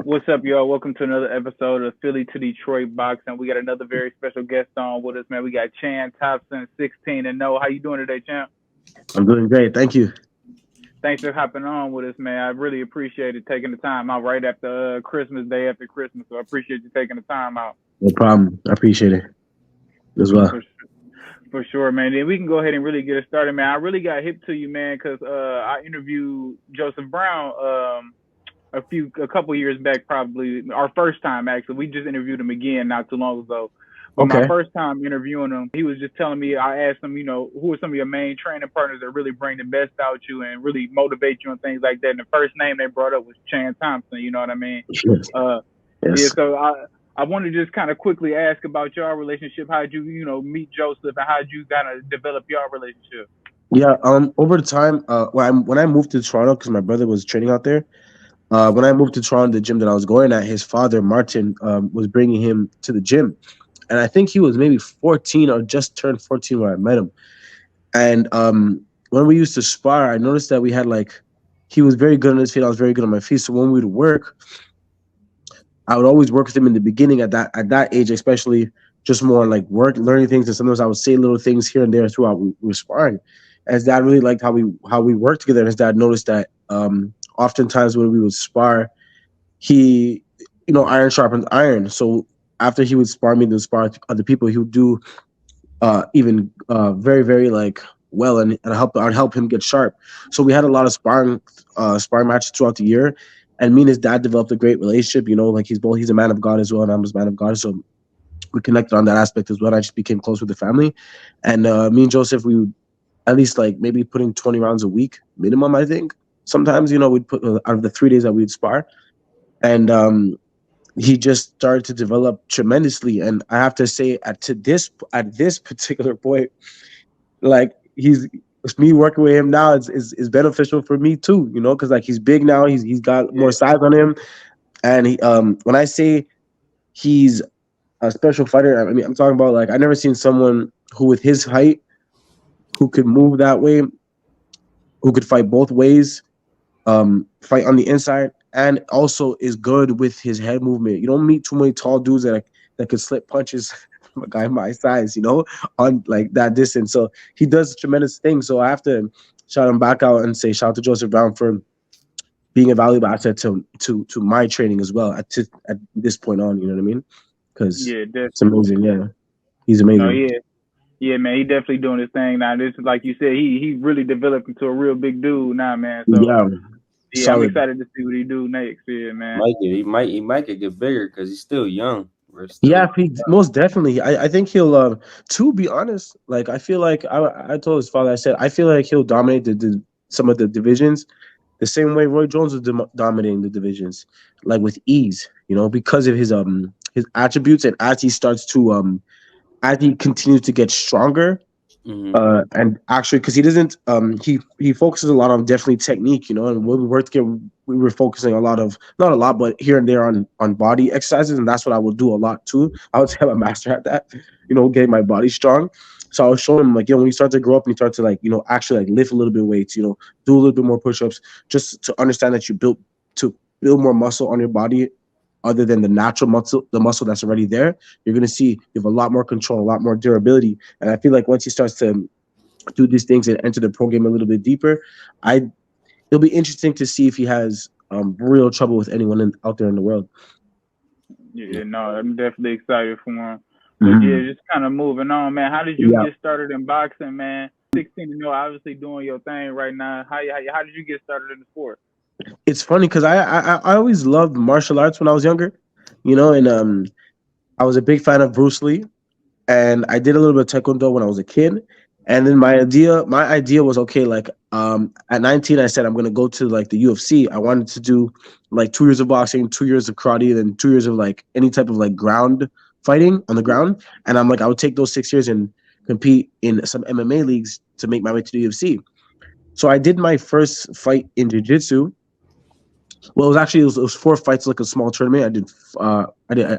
What's up, y'all? Welcome to another episode of Philly to Detroit Boxing. We got another very special guest on with us, man. We got Chann Thonson, 16 and no. How you doing today, champ? I'm doing great. Thank you. Thanks for hopping on with us, man. I really appreciate it taking the time out right after Christmas, day after Christmas. So I appreciate you taking the time out. No problem. I appreciate it as well. For, for sure, man. Then we can go ahead and really get it started, man. I really got hip to you, man, because I interviewed Joseph Brown a couple years back, probably our first time actually. We just interviewed him again not too long ago. But my Okay. first time interviewing him, he was just telling me. I asked him, who are some of your main training partners that really bring the best out you and really motivate you and things like that. And the first name they brought up was Chann Thonson. You know what I mean? Yes. Uh, yeah. Yes. So I want to just kind of quickly ask about your relationship. How'd you meet Joseph, and how'd you kind of develop your relationship? Yeah. Over the time, when I moved to Toronto, because my brother was training out there. When I moved to Toronto, the gym that I was going at, his father Martin was bringing him to the gym, and I think he was maybe 14 or just turned 14 when I met him. And when we used to spar, I noticed that we had like he was very good on his feet. I was very good on my feet. So when we would work, I would always work with him in the beginning at that age, especially just more like work, learning things, and sometimes I would say little things here and there throughout we were sparring. And his dad really liked how we worked together. And his dad noticed that oftentimes when we would spar, he iron sharpens iron. So after he would spar me to spar other people, he would do even very very like well, and I'd help him get sharp. So we had a lot of sparring matches throughout the year, and me and his dad developed a great relationship. Like he's a man of God as well, and I'm a man of God, so we connected on that aspect as well. I just became close with the family, and me and Joseph, we would at least like maybe put in 20 rounds a week minimum. I think sometimes we'd put out of the 3 days that we'd spar, and he just started to develop tremendously. And I have to say, at this particular point, like he's me working with him now is beneficial for me too. Because like he's big now, he's got more Yeah. size on him, and when I say he's a special fighter, I mean I'm talking about like I never seen someone who with his height who could move that way, who could fight both ways, fight on the inside, and also is good with his head movement. You don't meet too many tall dudes that could slip punches from a guy my size, on like that distance. So he does tremendous things. So I have to shout him back out and say shout out to Joseph Brown for being a valuable asset to my training as well at this point on. You know what I mean? Because Yeah, it's definitely. amazing. Yeah, he's No, amazing. yeah. Yeah, man, he definitely doing his thing now. This is like you said, he really developed into a real big dude now, man. So Yeah, yeah, I'm solid. excited to see what he do next. Yeah, man. He might get bigger because he's still young. We're Yeah, still most definitely. I think he'll. To be honest, like I feel like I told his father. I said I feel like he'll dominate some of the divisions the same way Roy Jones was dominating the divisions, like with ease. Because of his attributes, and as he continues to get stronger, hmm and actually, because he doesn't, he focuses a lot on definitely technique, and when we worked together, we were focusing a lot of, not a lot, but here and there on body exercises, and that's what I would do a lot too. I would say I'm a master at that, getting my body strong. So I was showing him like, when you start to grow up and you start to like, actually like lift a little bit of weights, do a little bit more push-ups, just to understand that to build more muscle on your body other than the natural muscle, the muscle that's already there, you're going to see you have a lot more control, a lot more durability. And I feel like once he starts to do these things and enter the pro game a little bit deeper, I it'll be interesting to see if he has real trouble with anyone out there in the world. Yeah, no, I'm definitely excited for him. But yeah, Mhm. just kind of moving on, man. How did you Yeah, get started in boxing, man? 16, obviously doing your thing right now. How did you get started in the sport? it's funny because I always loved martial arts when I was younger, and I was a big fan of Bruce Lee, and I did a little bit of taekwondo when I was a kid. And then my idea was okay. Like at 19, I said I'm gonna go to like the UFC. I wanted to do like 2 years of boxing, 2 years of karate, then 2 years of like any type of like ground fighting on the ground. And I'm like, I would take those 6 years and compete in some MMA leagues to make my way to the UFC. So I did my first fight in jiu-jitsu. Well, it was 4 fights, like a small tournament. I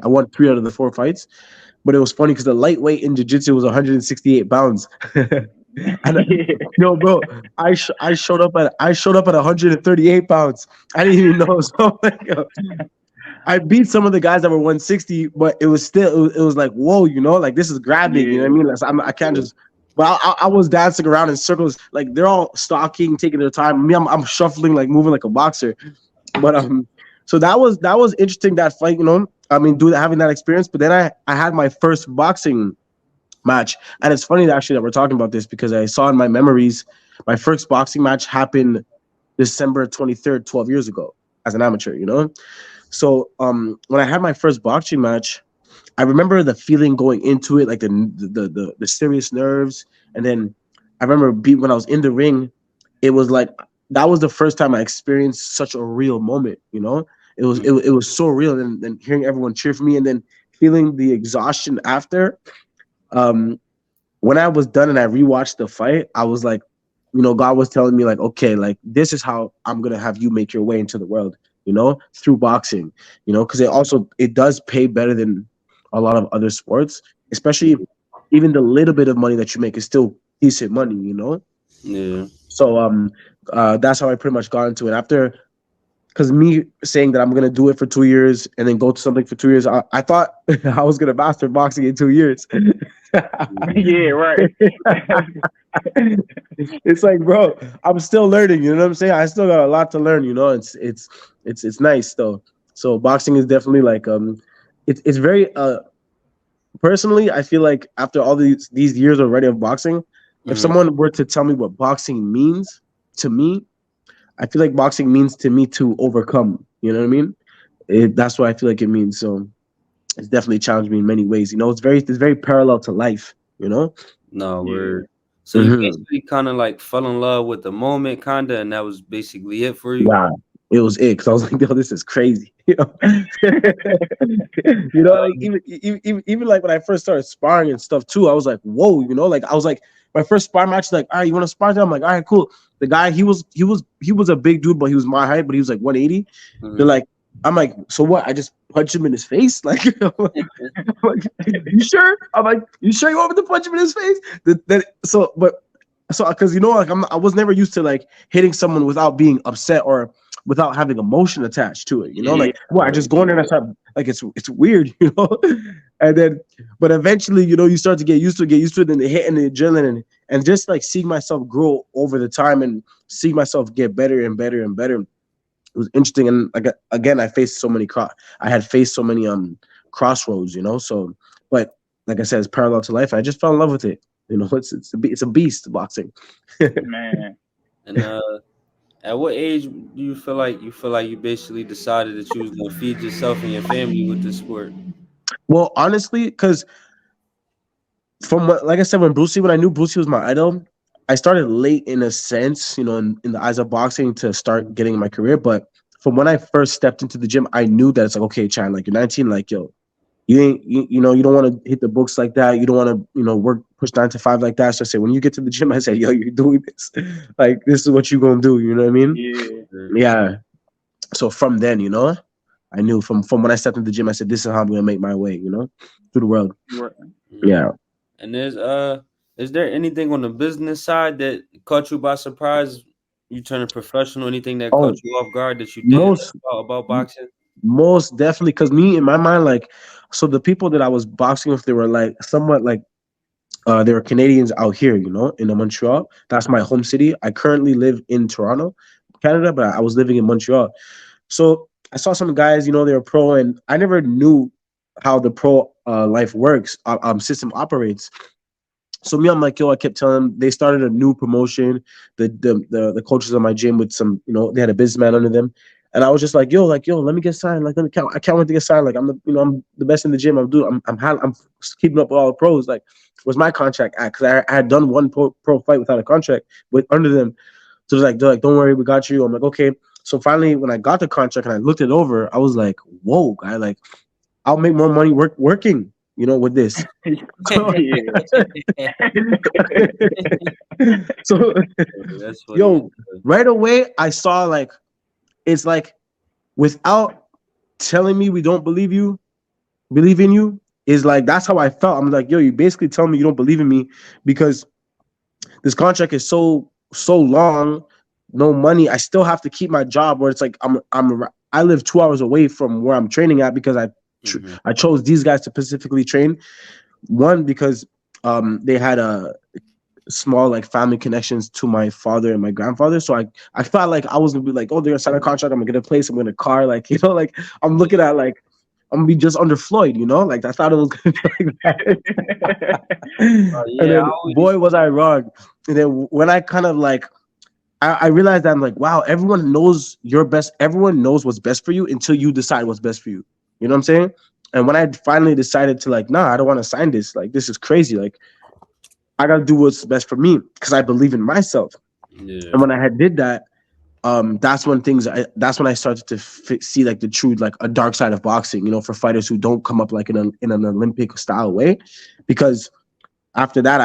won 3 out of the 4 fights, but it was funny because the lightweight in jiu-jitsu was 168 pounds. And no, bro, I showed up at 138 pounds. I didn't even know. So I'm like, yo, I beat some of the guys that were 160, but it was still it was like whoa, like this is grabbing. You know what I Yeah. mean? Like, I can't just. But I was dancing around in circles, like they're all stalking, taking their time. Me, I'm shuffling, like moving like a boxer. But so that was interesting, that fight. I mean, having that experience. But then I had my first boxing match, and it's funny actually that we're talking about this because I saw in my memories my first boxing match happened December 23rd, 12 years ago as an amateur. So when I had my first boxing match, I remember the feeling going into it, like the serious nerves, and then I remember when I was in the ring, it was like that was the first time I experienced such a real moment. It was so real, and then hearing everyone cheer for me, and then feeling the exhaustion after. Um, when I was done and I rewatched the fight, I was like, God was telling me like, okay, like this is how I'm gonna have you make your way into the world, through boxing, because it does pay better than a lot of other sports, especially even the little bit of money that you make is still decent money. Yeah. So that's how I pretty much got into it after. Because me saying that I'm gonna do it for 2 years and then go to something for 2 years, I thought I was gonna master boxing in 2 years. Yeah, right. It's like, bro, I'm still learning. You know what I'm saying? I still got a lot to learn. It's nice though. So boxing is definitely like it's very personally. I feel like after all these years already of boxing, if Mhm. someone were to tell me what boxing means to me, I feel like boxing means to me to overcome. You know what I mean? That's what I feel like it means. So it's definitely challenged me in many ways. It's very parallel to life. You know. No, Yeah. we're so you Mm-hmm. basically kind of like fell in love with the moment, kinda, and that was basically it for you. Yeah, it was it because I was like, yo, this is crazy. Like Um, even like when I first started sparring and stuff too, I was like, whoa, like I was like, my first spar match, like, all right, you want to spar? I'm like, all right, cool. The guy, he was a big dude, but he was my height, but he was like 180. They're mhm. like, I'm like, so what? I just punch him in his face, like, I'm like, you sure? I'm like, you sure you want me to punch him in his face? Because like I was never used to like hitting someone without being upset or without having emotion attached to it. Yeah, Like, well, I right. just go in there and I start like it's weird. And then, but eventually, you start to get used to it, and the hit and the adrenaline, and just like seeing myself grow over the time and seeing myself get better and better and better. It was interesting, and like again, I had faced so many crossroads. So, but like I said, it's parallel to life. I just fell in love with it. It's a beast, boxing. Man. And at what age do you feel like you basically decided that you was gonna feed yourself and your family with this sport? Well, honestly, because like I said, when I knew Brucey was my idol, I started late in a sense, in the eyes of boxing to start getting in my career. But from when I first stepped into the gym, I knew that it's like, okay, Chan, like you're 19, like yo, you ain't, you don't want to hit the books like that. You don't want to, work push 9 to 5 like that. So I said, when you get to the gym, I said, yo, you're doing this, like this is what you're gonna do. You know what I mean? Yeah. Yeah. So from then, I knew from when I stepped into the gym, I said, this is how I'm gonna make my way, through the world. Right. Mhm. Yeah. And is there anything on the business side that caught you by surprise? You turning professional? Anything that caught Oh, you off guard that you didn't most know about boxing? most definitely, because me in my mind, like, so the people that I was boxing with, they were like somewhat like they were Canadians out here, in Montreal. That's my home city. I currently live in Toronto, Canada, but I was living in Montreal. So I saw some guys, they were pro, and I never knew how the pro life works, system operates. So me, I'm like, yo, I kept telling them they started a new promotion. The coaches on my gym with some, they had a businessman under them. And I was just like, yo, let me get signed. Like, I can't wait to get signed. Like, I'm the best in the gym. I'm keeping up with all the pros. Like, was my contract at? Because I had done one pro fight without a contract with under them. So they're like, don't worry, we got you. I'm like, okay. So finally, when I got the contract and I looked it over, I was like, whoa, guy, like, I'll make more money working, with this. So, Yeah. so That's funny. yo, right away I saw like it's like without telling me we don't believe in you is like that's how I felt. I'm like, yo, you basically tell me you don't believe in me because this contract is so long, no money. I still have to keep my job where it's like I live 2 hours away from where I'm training at because Mm-hmm. I chose these guys to specifically train. One because they had a small like family connections to my father and my grandfather. So I felt like I was gonna be like, oh, they're gonna sign a contract. I'm gonna get a place. I'm gonna get a car. Like like I'm looking at like I'm gonna be just under Floyd. Like I thought it was gonna be like that. And Yeah, I then always. boy was I wrong. And then when I kind of like I realized that I'm like, wow, everyone knows your best. Everyone knows what's best for you until you decide what's best for you. You know what I'm saying? And when I finally decided to like, nah, I don't want to sign this. Like, this is crazy. Like, I gotta do what's best for me because I believe in myself. Yeah. And when I had did that, that's when that's when I started to see like the true like a dark side of boxing. For fighters who don't come up like in an Olympic style way, because after that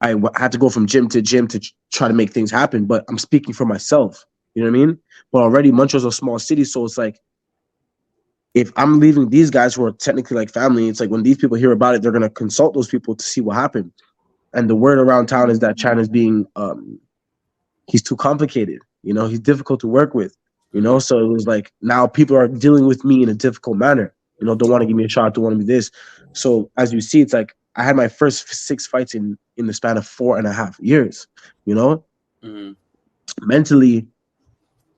had to go from gym to gym to try to make things happen. But I'm speaking for myself. You know what I mean? But already Montreal's a small city, so it's like if I'm leaving these guys who are technically like family, it's like when these people hear about it, they're gonna consult those people to see what happened. And the word around town is that Chann is being he's too complicated. He's difficult to work with. Mm-hmm. So it was like now people are dealing with me in a difficult manner. Don't want to give me a shot, don't want to be this. So as you see, it's like I had my first 6 fights in the span of 4.5 years. Mm-hmm. Mentally,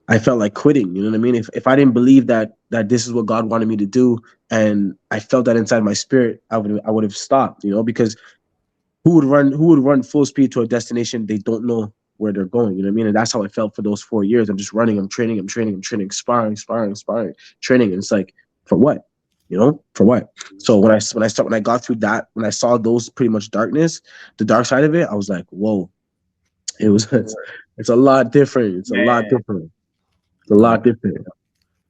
I felt like quitting. You know what I mean? If I didn't believe that this is what God wanted me to do, and I felt that inside my spirit, I would have stopped. Because who would run full speed to a destination they don't know where they're going? You know what I mean? And that's how I felt for those 4 years. I'm just running, I'm training, sparring, training. And it's like, for what? For what? So when I got through that, when I saw those pretty much darkness, the dark side of it, I was like, whoa, it's a lot different. It's a lot Man, different. It's a No, lot different.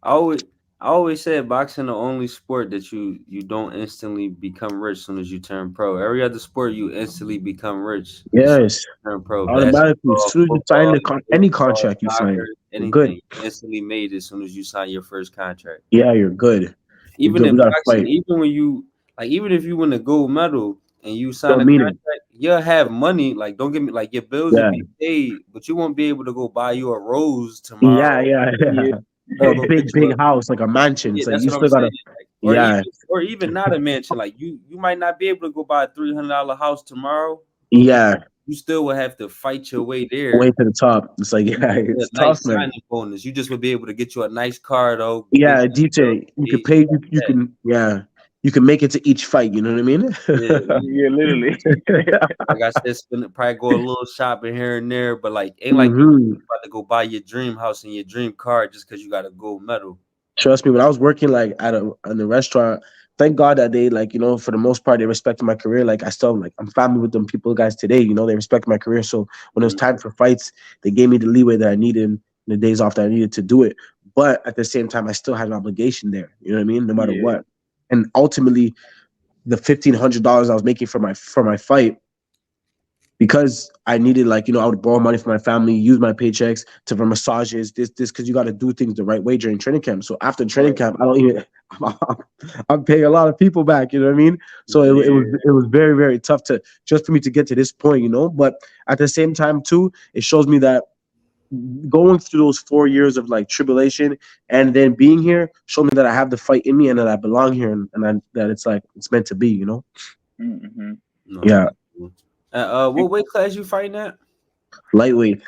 I always I always said boxing the only sport that you don't instantly become rich as soon as you turn pro. Every other sport you instantly become rich as soon as Yes, you turn pro. automatically. As Basketball, soon as you sign football, any baseball, contract you sign, soccer, you're good. anything instantly made as soon as you sign your first contract. Yeah, you're good. You're Even good. in We gotta boxing, fight. even when you like, even if you win a gold medal and you sign Don't a mean it. contract, you'll have money. Like, don't get me like your bills will Yeah. be paid, but you won't be able to go buy you a rose Yeah, tomorrow. yeah, yeah. yeah. Or Or a go get big, you a big house, like a mansion. yeah. It's like That's you what I'm still saying. gotta. Like, Yeah, or even not a mansion. Like you might not be able to go buy a $300 house tomorrow, but yeah. you still will have to fight your way Way there. to the top. It's like You yeah, get a it's tough, nice man. signing bonus. You just would be able to get you a nice car though, good Yeah, girl, DJ. You could date, pay. shit You like can. Yeah, you can make it to each fight. You know what I mean? that. Yeah, Yeah, literally. like I said, spend probably go a little shopping here and there, but like ain't like you hmm about to go buy your dream house and your dream car just because you got a gold medal. Trust me, when I was working like in a restaurant, thank God that they like for the most part they respected my career. Like I still like I'm family with them people guys today. They respect my career. So when it was Mhm. time for fights, they gave me the leeway that I needed and the days off that I needed to do it. But at the same time, I still had an obligation there. You know what I mean? No matter Yeah, what. And ultimately, the $1,500 I was making for my fight because I needed I would borrow money from my family, use my paychecks for massages, this because you got to do things the right way during training camp. So after training right. camp, I don't even I'm paying a lot of people back. You know what I mean? So it was Yeah, it was very very tough to just for me to get to this point. But at the same time too, it shows me that going through those 4 years of like tribulation and then being here showed me that I have the fight in me and that I belong here and that it's like it's meant to be. mm-hmm. No, Yeah, that's cool. What weight class you fighting at? lightweight.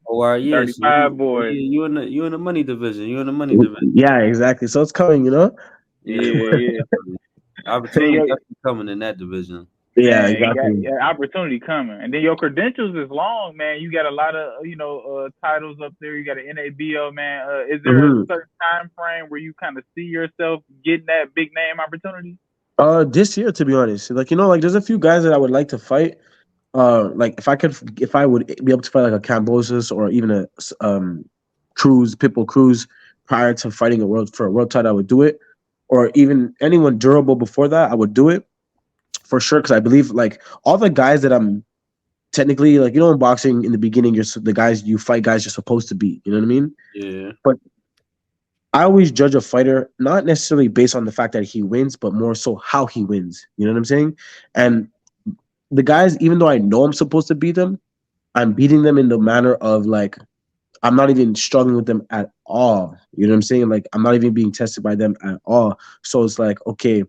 Oh, yeah. So 35 boy. you in the money division. You in the money division. Yeah, exactly. So it's coming. Yeah, Yeah, well, yeah. opportunity Yo, definitely coming in that division. Yeah, man, you got exactly. yeah, opportunity coming, and then your credentials is long, man. You got a lot of titles up there. You got an NABO, man. Is there a hmm certain time frame where you kind of see yourself getting that big name opportunity? This year, to be honest, like there's a few guys that I would like to fight. Like if I would be able to fight like a Cambosis or even a Cruz, Pitbull Cruz, prior to fighting for a world title, I would do it. Or even anyone durable before that, I would do it for sure. Because I believe like all the guys that I'm technically like in boxing in the beginning, the guys you fight guys you're supposed to beat. You know what I mean? Yeah. But I always judge a fighter not necessarily based on the fact that he wins, but more so how he wins. You know what I'm saying? Mm. And the guys, even though I know I'm supposed to beat them, I'm beating them in the manner of like I'm not even struggling with them at all. You know what I'm saying? Like I'm not even being tested by them at all. So it's like, okay,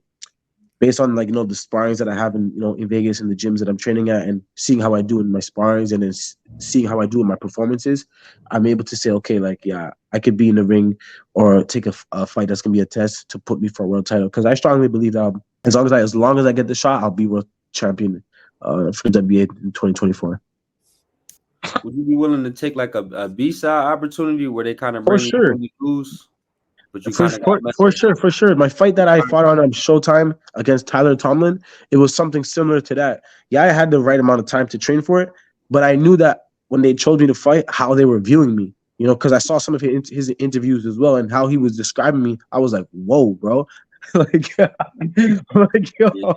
based on like the sparrings that I have in in Vegas and the gyms that I'm training at, and seeing how I do in my sparrings, and then seeing how I do in my performances, I'm able to say, okay, like yeah, I could be in the ring or take a fight that's gonna be a test to put me for a world title. Because I strongly believe that as long as I get the shot, I'll be world champion for the WBA in 2024. Would you be willing to take like a B side opportunity where they kind of For bring you sure. on the lose, but you For, kind of got for to mess for with sure, for sure. My fight that I fought on Showtime against Tyler Tomlin, it was something similar to that. Yeah, I had the right amount of time to train for it, but I knew that when they chose me to fight, how they were viewing me. Because I saw some of his interviews as well, and how he was describing me. I was like, "Whoa, bro!" like, like yo, Yeah,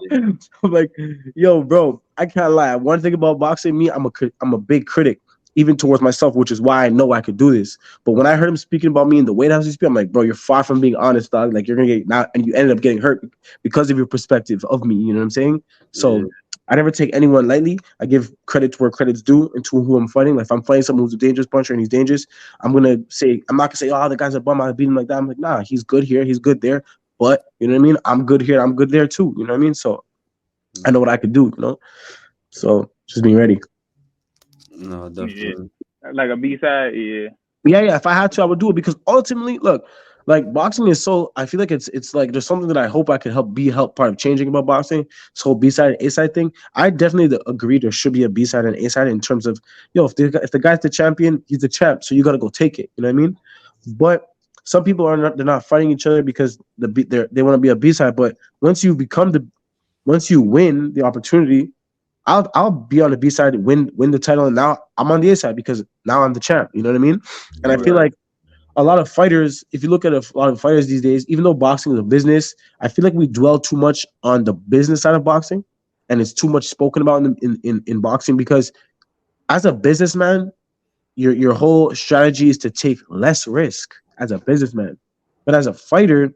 I'm like, yo, bro. I can't lie. One thing about boxing, I'm a big critic, even towards myself, which is why I know I could do this. But when I heard him speaking about me in the weight house, I'm like, bro, you're far from being honest, dog. Like you're gonna get now, and you ended up getting hurt because of your perspective of me. You know what I'm saying? yeah, So I never take anyone lightly. I give credit to where credit's due and to who I'm fighting. Like if I'm fighting someone who's a dangerous puncher and he's dangerous, I'm not gonna say, oh, the guy's a bum, I beat him like that. I'm like, nah, he's good here, he's good there. But you know what I mean? I'm good here, I'm good there too. You know what I mean? So I know what I could do. So just being ready. no, Yeah, definitely. like a B side. Yeah, Yeah. If I had to, I would do it because ultimately, look, like boxing is so. I feel like it's like there's something that I hope I can help part of changing about boxing. This whole B side and A side thing. I definitely agree there should be a B side and A side in terms of if the guy's the champion, he's the champ, so you got to go take it. You know what I mean? But some people are not. They're not fighting each other because they want to be a B side. But once you win the opportunity, I'll be on the B side, win the title, and now I'm on the A side because now I'm the champ. You know what I mean? And I feel Right. like a lot of fighters, if you look at a lot of fighters these days, even though boxing is a business, I feel like we dwell too much on the business side of boxing, and it's too much spoken about in boxing because as a businessman, your whole strategy is to take less risk as a businessman, but as a fighter,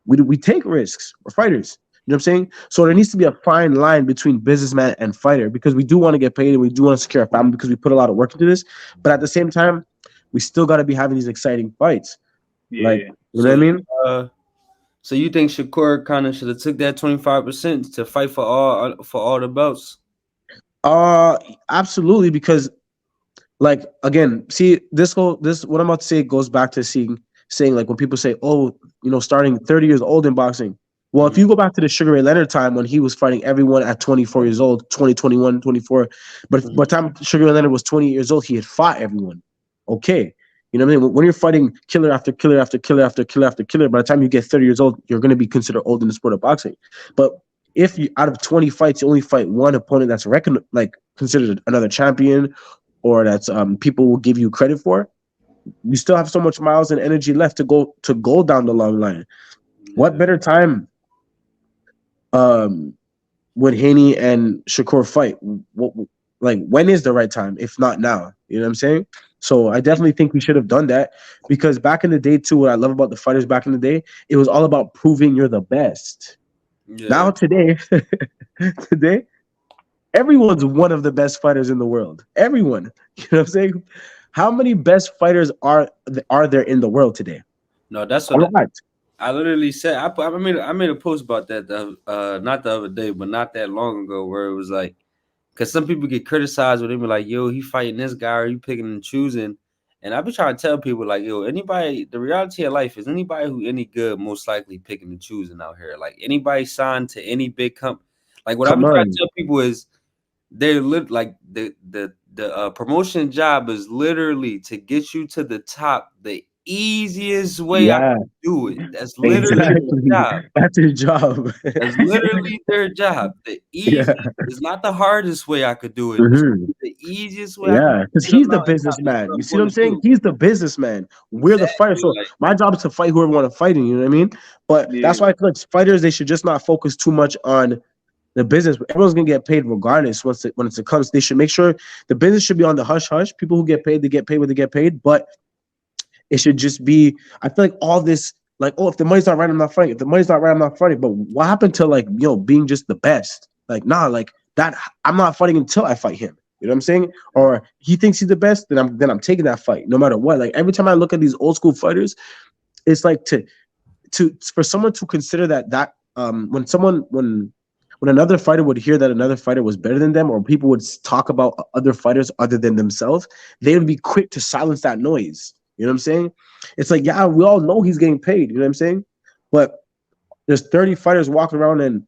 we take risks. We're fighters. You know what I'm saying? So there needs to be a fine line between businessman and fighter because we do want to get paid and we do want to secure a family because we put a lot of work into this. But at the same time, we still got to be having these exciting fights. Like, yeah. you know So what I you, mean? uh, so you think Shakur kind of should have took that 25% to fight for all the belts? Uh, Absolutely. Because, like, again, see, this what I'm about to say goes back to saying like when people say, oh, starting 30 years old in boxing. Well, if Mhm. you go back to the Sugar Ray Leonard time when he was fighting everyone at 24 years old, 20, 21, 24, but by the time Sugar Ray Leonard was 20 years old, he had fought everyone. Okay. You know what I mean? When you're fighting killer after killer after killer after killer after killer, by the time you get 30 years old, you're going to be considered old in the sport of boxing. But if you out of 20 fights, you only fight one opponent that's like considered another champion or that's people will give you credit for, you still have so much miles and energy left to go down the long line. What Yeah. better time um would Haney and Shakur fight? Like when is the right time if not now? You know what I'm saying? So I definitely think we should have done that because back in the day too, what I love about the fighters back in the day, it was all about proving you're the best. Yeah. Now today, today, everyone's one of the best fighters in the world. Everyone. You know what I'm saying? How many best fighters are there in the world today? No, that's A what lot. I literally said. I made a post about that not the other day, but not that long ago, where it was like, because some people get criticized when they be like, "Yo, he fighting this guy, or you picking and choosing." And I be trying to tell people like, "Yo, anybody. The reality of life is anybody who any good, most likely picking and choosing out here. Like anybody signed to any big company. Like what I Come be trying to on. tell people is they like the promotion job is literally to get you to the top the easiest way I Yeah, can do it. That's literally their exactly. job. That's his job. That's literally their job. The Yeah. easy it's not the hardest way I could do it. It's Hmm. the easiest way I could Yeah, because get up he's the mountain top. This is businessman. what You I'm see what going I'm to saying? do. He's the businessman. We're the fighter. Exactly. So Like my job is to fight whoever want to fight. You know what I mean? But Yeah, that's why I feel like fighters they should just not focus too much on the business. Everyone's gonna get paid regardless. When it comes, they should make sure the business should be on the hush hush. People who get paid, they get paid what they get paid. But it should just be. I feel like all this, like, oh, if the money's not right, I'm not fighting. If the money's not right, I'm not fighting. But what happened to like being just the best? Like, nah, like that. I'm not fighting until I fight him. You know what I'm saying? Or he thinks he's the best, then I'm taking that fight no matter what. Like every time I look at these old school fighters, it's like to for someone to consider that when another fighter would hear that another fighter was better than them, or people would talk about other fighters other than themselves, they would be quick to silence that noise. You know what I'm saying? It's like, yeah, we all know he's getting paid. You know what I'm saying? But there's 30 fighters walking around, and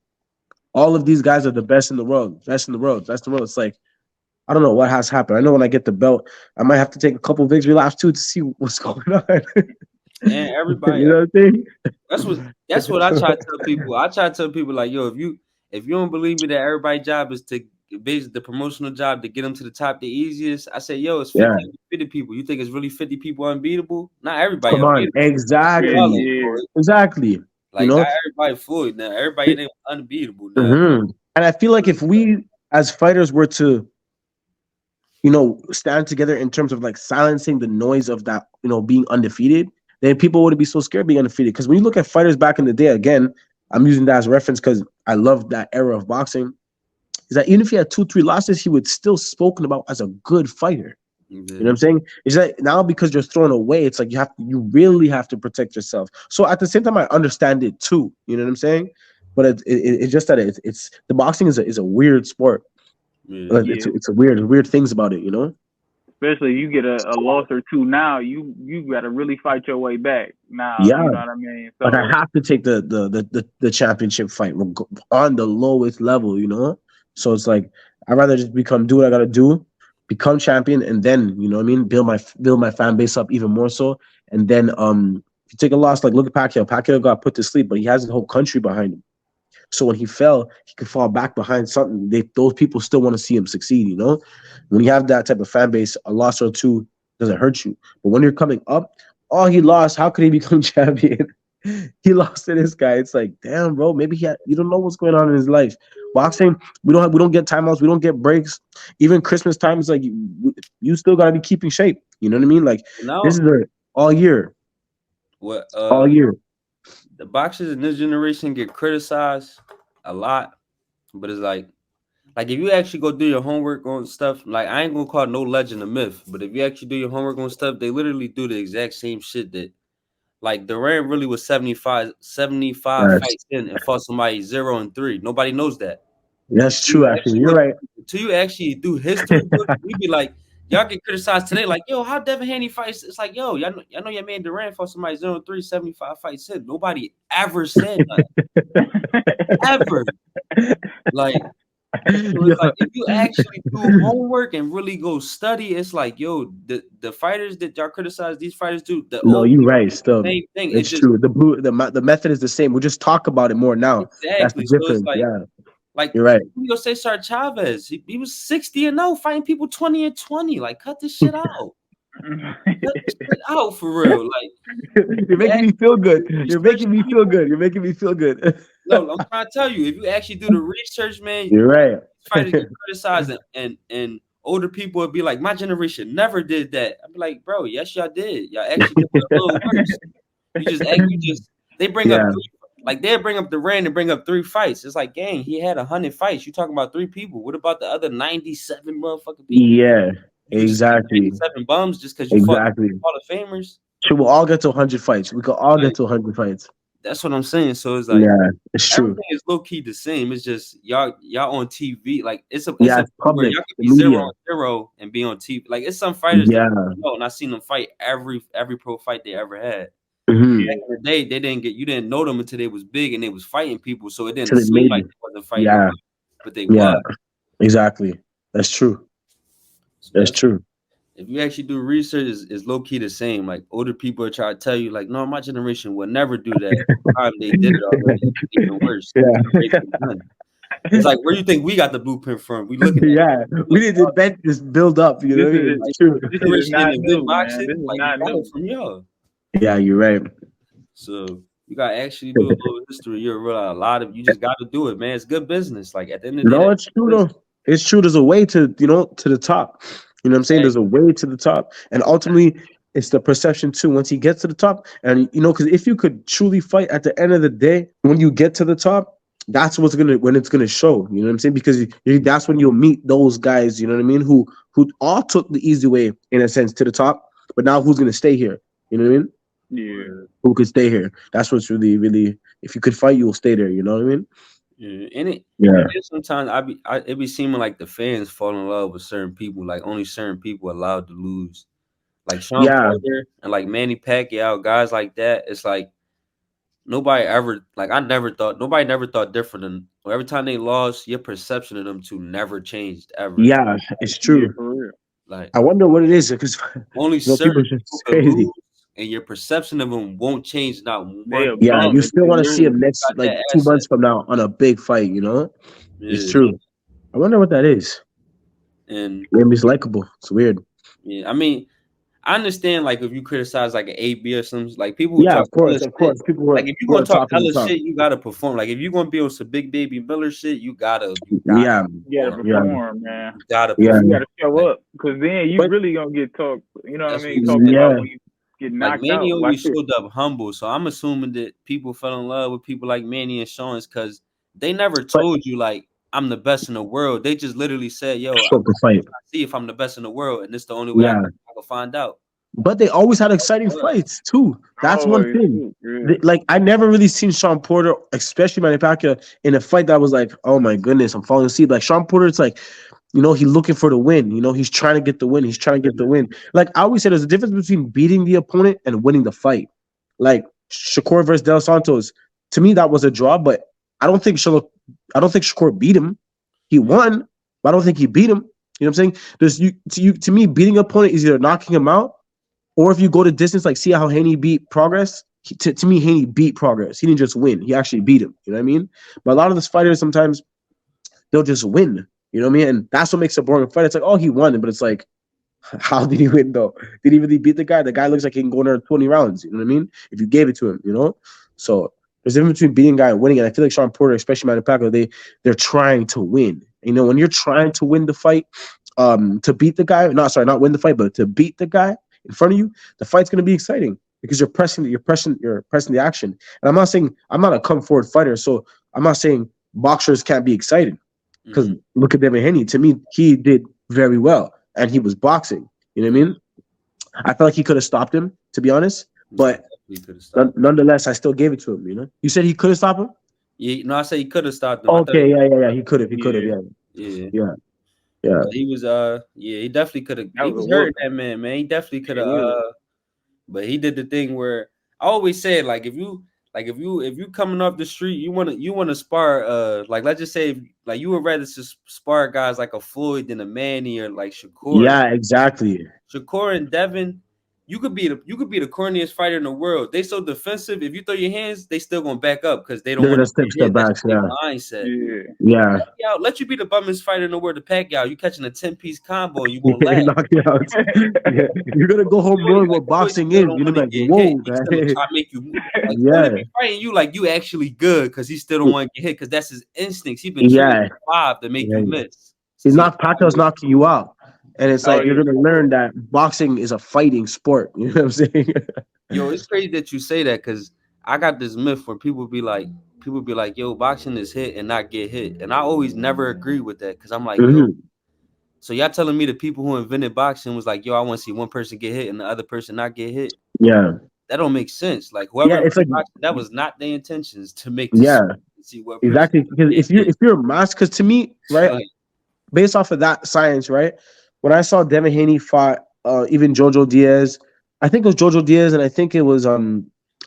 all of these guys are the best in the world, best in the world, best in the world. It's like, I don't know what has happened. I know when I get the belt, I might have to take a couple victory laps too to see what's going on. And everybody, You know what I'm saying? that's what I try to tell people. I try to tell people like, yo, if you don't believe me that everybody's job is to base the promotional job to get them to the top the easiest, I say, yo, it's 50, Yeah. 50 people. You think it's really 50 people unbeatable? Not everybody Come on. unbeatable. Exactly. Yeah. Exactly. Like, You know? not everybody Floyd now. Everybody ain't unbeatable now. Mhm. And I feel like if we as fighters were to, stand together in terms of like silencing the noise of that, being undefeated, then people wouldn't be so scared being undefeated. Because when you look at fighters back in the day, again, I'm using that as reference because I love that era of boxing. Is that even if he had 2, 3 losses, he would still spoken about as a good fighter. You know what I'm saying? It's like now because you're thrown away, it's like you really have to protect yourself. So at the same time, I understand it too. You know what I'm saying? But it's just that it's the boxing is a weird sport. Yeah. It's a weird things about it. You know? Especially you get a loss or two now, you got to really fight your way back now. Yeah. You know what I mean? So Like I have to take the championship fight on the lowest level. You know? So it's like I'd rather just do what I gotta do, become champion, and then you know what I mean, build my fan base up even more so. And then if you take a loss, like look at Pacquiao. Pacquiao got put to sleep, but he has the whole country behind him. So when he fell, he could fall back behind something. Those people still want to see him succeed, you know? When you have that type of fan base, a loss or two doesn't hurt you. But when you're coming up, oh, he lost. How could he become champion? He lost to this guy. It's like, damn, bro. Maybe you don't know what's going on in his life. Boxing, we don't get timeouts. We don't get breaks. Even Christmas time is like you still gotta be keeping shape. You know what I mean? Like this is all year, all year. The boxers in this generation get criticized a lot, but it's like if you actually go do your homework on stuff, like I ain't gonna call it no legend or myth, but if you actually do your homework on stuff, they literally do the exact same shit that like Durant really was 75 fights in and fought somebody 0-3. Nobody knows that. That's true, actually. You're right. Until you actually do history books, we be like, y'all get criticized today, like, yo, how Devin Haney fights? It's like, yo, y'all know your man Durant fought somebody 0-3, 75 fights in. Nobody ever said that. Ever. Like, if you actually do homework and really go study, it's like, yo, the fighters that y'all criticize, these fighters do. You're right. Still, same thing. It's true. The method is the same. We just talk about it more now. Exactly. That's the difference. So it's like you're right. Julio Cesar Chavez, he was 60-0 fighting people 20-20. Like, cut this shit out. Cut this shit out for real. Like, you're making me feel good. You're making me feel good. You're making me feel good. No, I'm trying to tell you, if you actually do the research, man, you're right. Fighters get criticized, and older people would be like, my generation never did that. I'd be like, bro, yes, y'all did. Y'all actually did a little worse. They bring up they'll bring up the Durant and bring up 3 fights. It's like, gang, he had 100 fights. You talking about 3 people. What about the other 97 motherfucking people? Yeah, exactly. 97 bums just because you fought Hall of Famers. Sure, we'll all get to 100 fights. We could all get to 100 fights. That's what I'm saying. So it's like, yeah, it's true. Everything is low key the same. It's just y'all on TV. Like it's public. Y'all could be 0-0 and be on TV. Like it's some fighters that and I seen them fight every pro fight they ever had. Mm-hmm. Back in the day, you didn't know them until they was big and they was fighting people. So it didn't seem like they wasn't fighting. Yeah, but they was. Exactly. That's true. That's true. If you actually do research, it's low key the same. Like older people are trying to tell you, like, no, my generation will never do that. They did it already. It's even worse. It's like, where do you think we got the blueprint from? We looking at we need to invent this build up. You know, it's true. This is not new, man. This is not new from y'all. Yeah, you're right. So you gotta actually do a little history. You're real. A lot of you just got to do it, man. It's good business. Like at the end of the day, no, it's true though. It's true. There's a way to the top. You know what I'm saying? There's a way to the top. And ultimately, it's the perception too. Once he gets to the top, and because if you could truly fight at the end of the day, when you get to the top, that's when it's gonna show. You know what I'm saying? Because that's when you'll meet those guys. You know what I mean? Who all took the easy way in a sense to the top, but now who's gonna stay here? You know what I mean? Yeah. Who could stay here? That's what's really, really. If you could fight, you will stay there. You know what I mean? Yeah, and Yeah. sometimes it be seeming like the fans fall in love with certain people, like only certain people allowed to lose, like Sean Yeah. Porter and like Manny Pacquiao, guys like that. It's like nobody never thought different. And every time they lost, your perception of them two never changed ever. Yeah. It's Yeah, true. for real. Like I wonder what it is because only people certain are people just could crazy. lose, and your perception of them won't change not They'll one. Yeah, bum you if still they want to see lose. him next Got like that 2 months asset. from now on a big fight. You know, it's Yeah, true. I wonder what that is. and Maybe he's likable. It's weird. yeah, I mean, I understand like if you criticize like an AB or something, like people who Yeah, talk of hella course, of shit. course. People Like if you're who gonna are talk top of the hella top. shit, you gotta perform. Like if you're gonna be on some big baby Miller shit, you gotta Yeah, You gotta perform. yeah, perform, man. You gotta yeah. You perform. gotta show Like up, cause then you But really gonna get talked. You know what I that's what mean? I'm Talked saying. about yeah, when you get Like knocked Manny out. Like always showed up humble, so I'm assuming that people fell in love with people like Manny and Sean's because they never but told you like I'm the best in the world. They just literally said, "Yo, show up to fight. see if I'm the best in the world, and it's the only way I Yeah, can find out." but they always had exciting What? fights too. That's one always, thing. yeah. Like I never really seen Sean Porter, especially Manny Pacquiao, in a fight that was like, oh my goodness, I'm falling asleep. Like Sean Porter, it's like, he's looking for the win. He's trying to get the win. He's trying to get the win. Like I always say, there's a difference between beating the opponent and winning the fight. Like Shakur versus Del Santos, to me that was a draw, but I don't think Shakur beat him. He won, but I don't think he beat him. You know what I'm saying? To me, beating an opponent is either knocking him out, or if you go to distance, like see how Haney beat Progress. To me, Haney beat Progress. He didn't just win; he actually beat him. You know what I mean? But a lot of these fighters sometimes they'll just win. You know what I mean? And that's what makes a boring fight. It's like, oh, he won, but it's like, how did he win though? Did he really beat the guy? The guy looks like he can go there 20 rounds. You know what I mean? If you gave it to him. So there's a difference between beating a guy and winning. And I feel like Sean Porter, especially Manny Pacquiao, they're trying to win. When you're trying to win the fight, to beat the guy, not win the fight, but to beat the guy in front of you, the fight's gonna be exciting because you're pressing the action. And I'm not saying I'm not a come forward fighter, so I'm not saying boxers can't be excited. Because Mhm. look at Devin Haney. To me, he did very well, and he was boxing. You know what I mean? I felt like he could have stopped him, to be honest. Yeah, But he could have stopped. nonetheless, I still gave it to him. You said he could have stopped him. Yeah, no, I said he could have stopped him. I thought, Okay, yeah. He could have. He could have. Yeah, Yeah, yeah, yeah, yeah, but he was, yeah, he definitely could have. that He was a was hurting whooping. that man. He definitely could have. Yeah. But he did the thing where I always said, like, if you coming off the street, you wanna spar. Like, let's just say, like, you would rather just spar guys like a Floyd than a Manny or like Shakur. yeah. Exactly. Shakur and Devin, you could be the corniest fighter in the world. They so defensive. If you throw your hands, they still gonna back up because they don't They're want gonna to get step hit. That's back. their Yeah, mindset. Yeah. yeah. Pacquiao, let you be the bummest fighter in the world. The Pacquiao, you catching a 10-piece combo and you gonna laugh. Knock you out. Yeah. You're gonna go home knowing what Floyd boxing still is. don't You're want to gonna be like, get hit. whoa, He still guy. try to make you move. Like Floyd Yeah, be fighting you like you actually good because he still don't want to get hit because that's his instincts. He been trained yeah. for 5 to make Yeah. you miss He's since he was not 5 Pacquiao's years knocking you out. And it's Oh like you're yeah. gonna learn that boxing is a fighting sport. You know what I'm saying? Yo, it's crazy that you say that because I got this myth where people be like, yo, boxing is hit and not get hit. And I always never agree with that because I'm like, yo, Mhm. so y'all telling me the people who invented boxing was like, yo, I want to see one person get hit and the other person not get hit? Yeah. That don't make sense. Like whoever Yeah, it's invented like boxing, that was not their intentions to make this yeah, to see what person exactly. Because get if you're a mass, because to me, right, like, based off of that science, right, when I saw Devin Haney fought even Jojo Diaz, I think it was Jojo Diaz, and I think it was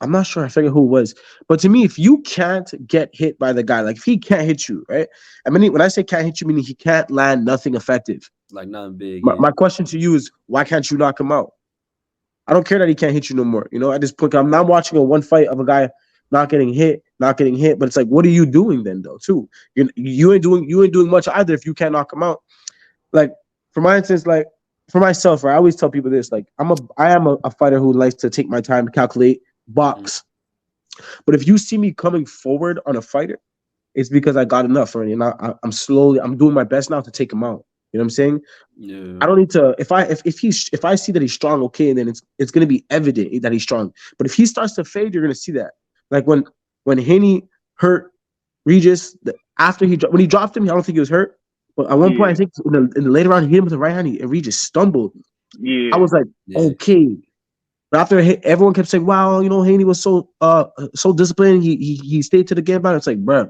I'm not sure, I forget who it was. But to me, if you can't get hit by the guy, like if he can't hit you, right? I mean, when I say can't hit you, meaning he can't land nothing effective. nothing big, My, yeah. my question to you is, why can't you knock him out? I don't care that he can't hit you no more. At this point, I'm not watching a one fight of a guy not getting hit. But it's like, what are you doing then, though? Too, you ain't doing much either if you can't knock him out. Like for my instance, like for myself, right, I always tell people this: like I am a fighter who likes to take my time, calculate, Mhm. box. But if you see me coming forward on a fighter, it's because I got enough already, and I'm doing my best now to take him out. You know what I'm saying? Yeah. I don't need to if I see that he's strong, okay, then it's gonna be evident that he's strong. But if he starts to fade, you're gonna see that. Like when Haney hurt Regis, after when he dropped him, I don't think he was hurt. But at one point, I Yeah, think in the later round, he hit him with the right hand, and Regis stumbled. I yeah, was like, Yeah. okay. But after everyone kept saying, "Wow, Haney was so disciplined. He stayed to the game plan." It's like, bro,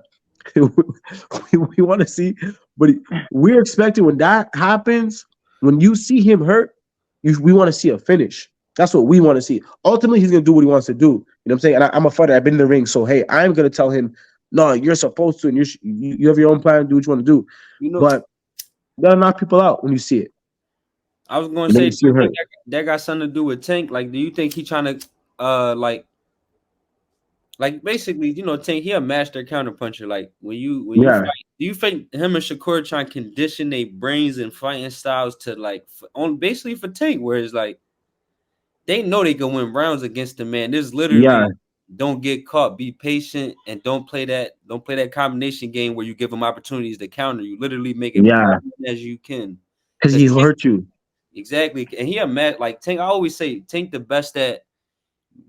we want to see, but we're expecting when that happens, when you see him hurt, we want to see a finish. That's what we want to see. Ultimately, he's gonna do what he wants to do. You know what I'm saying? And I'm a fighter. I've been in the ring, so hey, I'm gonna tell him, no, you're supposed to, and you have your own plan. Do what you want to do. You know, But you gotta knock people out when you see it. I was gonna And then say, you do see you him think hurt. that got something to do with Tank? Like, do you think he trying to like basically, Tank, he a master counterpuncher. Like when you Yeah, fight, do you think him and Shakur trying to condition their brains and fighting styles to like on basically for Tank, where it's like they know they can win rounds against the man. This yeah, literally don't get caught, be patient, and don't play that combination game where you give them opportunities to counter. You literally make it yeah. permanent as you can. Because Because he'll hurt you. exactly, and he a mad like Tank. I always say Tank the best at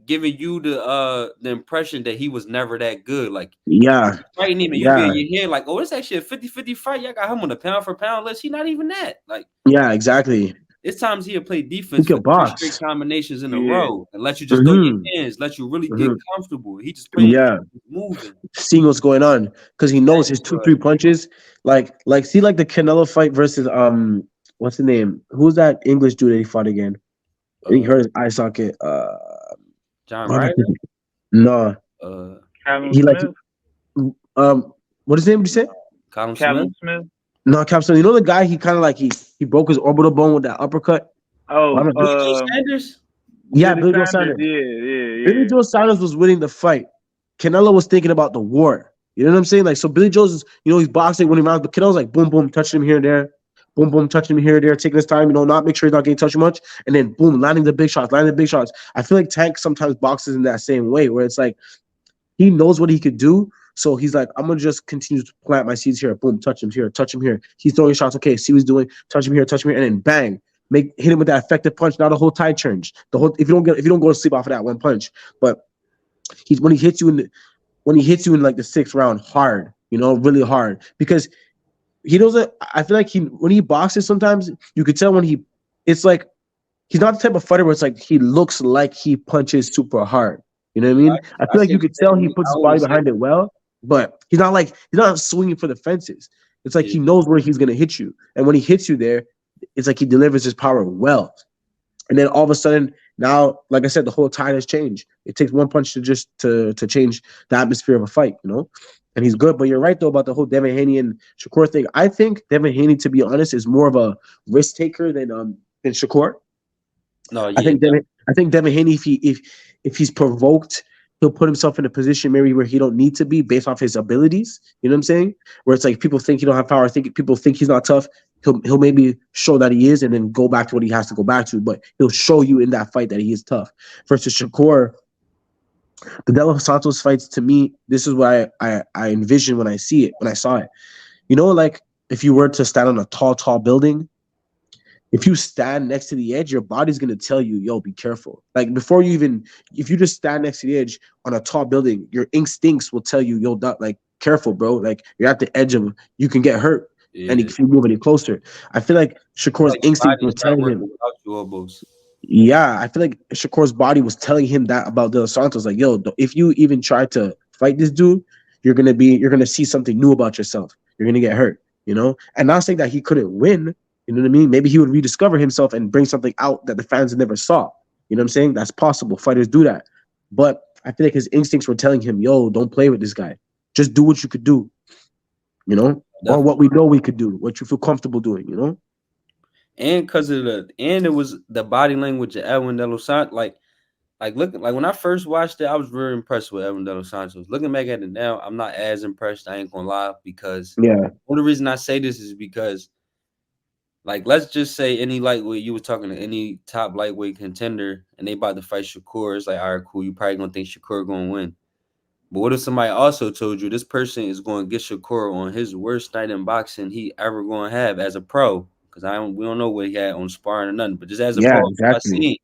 giving you the impression that he was never that good. Like Yeah, fighting him and you be yeah, in your head like, oh, it's actually a 50-50 fight. Y'all got him on a pound for pound list. He not even that. Like yeah. Exactly. it's times he'll play He defense for can three straight box. combinations in a yeah. row and let you just throw your Hmm. hands, let you really get Hmm. comfortable. He just playing Yeah, moving. seeing what's going on because he knows his Exactly, two bro. three punches. See like the Canelo fight versus what's the name? Who's that English dude that he fought again? He Uh hurt his eye socket. John Why am I Ryder, thinking? No, uh Callum he like Smith, what his name? Did you say? Colin Smith, Callum Smith. No, Capstone. You know the guy? He kind of like he broke his orbital bone with that uppercut. Why Oh, am I- Billy Joe Sanders. Yeah, Billy Billy Joe Sanders. Sanders. Yeah, Billy yeah, Joe Sanders was winning the fight. Canelo was thinking about the war. You know what I'm saying? Like, so Billy Joe's, he's boxing, winning rounds, but Canelo's like, boom, boom, touching him here and there, boom, boom, touching him here and there, taking his time, not make sure he's not getting touched much, and then boom, landing the big shots, landing the big shots. I feel like Tank sometimes boxes in that same way, where it's like he knows what he could do. So he's like, I'm gonna just continue to plant my seeds here. Boom, touch him here, touch him here. He's throwing shots. Okay, see what he's doing. Touch him here, touch him here, and then bang, hit him with that effective punch. Now the whole tide turns. The whole if you don't go to sleep off of that one punch, but he's when he hits you in like the sixth round hard, really hard because he doesn't. I feel like when he boxes sometimes you could tell when it's like he's not the type of fighter where it's like he looks like he punches super hard. You know what I mean? I I feel like see you what could you're tell saying. he puts I his body always say behind it well, but he's not swinging for the fences. It's like yeah. he knows where he's gonna hit you, and when he hits you there, it's like he delivers his power well. And then all of a sudden, now, like I said, the whole tide has changed. It takes one punch to change the atmosphere of a fight. And he's good. But you're right though about the whole Devin Haney and Shakur thing. I think Devin Haney, to be honest, is more of a risk taker than Shakur. No, I yeah, think Devin Haney, if he's provoked, he'll put himself in a position maybe where he don't need to be based off his abilities. You know what I'm saying? Where it's like people think he don't have power, think people think he's not tough. He'll maybe show that he is, and then go back to what he has to go back to. But he'll show you in that fight that he is tough. Versus Shakur, the De Los Santos fights, to me, this is what I envision when I saw it. Like if you were to stand on a tall building, if you stand next to the edge, your body's gonna tell you, yo, be careful. Like before you even, if you just stand next to the edge on a tall building, your instincts will tell you, yo, like careful, bro. Like you're at the edge of, you can get hurt, and yeah. if you move any closer, I feel like Shakur's Like your instincts body were start telling working him. without you almost. Yeah, I feel like Shakur's body was telling him that about De Los Santos. Like, yo, if you even try to fight this dude, you're gonna see something new about yourself. You're gonna get hurt, And not saying that he couldn't win, you know what I mean? Maybe he would rediscover himself and bring something out that the fans never saw. You know what I'm saying? That's possible. Fighters do that. But I feel like his instincts were telling him, yo, don't play with this guy. Just do what you could do, or what Definitely. we know we could do, what you feel comfortable doing. And because of it was the body language of Edwin De Los Santos. Like looking like when I first watched it, I was very impressed with Edwin De Los Santos. Looking back at it now, I'm not as impressed. I ain't gonna lie, because Yeah. one of the reason I say this is because, like, let's just say any lightweight, you were talking to any top lightweight contender, and they about to fight Shakur. It's like, all right, cool. You probably gonna think Shakur gonna win. But what if somebody also told you this person is going to get Shakur on his worst night in boxing he ever going to have as a pro? Because we don't know what he had on sparring or nothing. But just as a Yeah, pro, I exactly. seen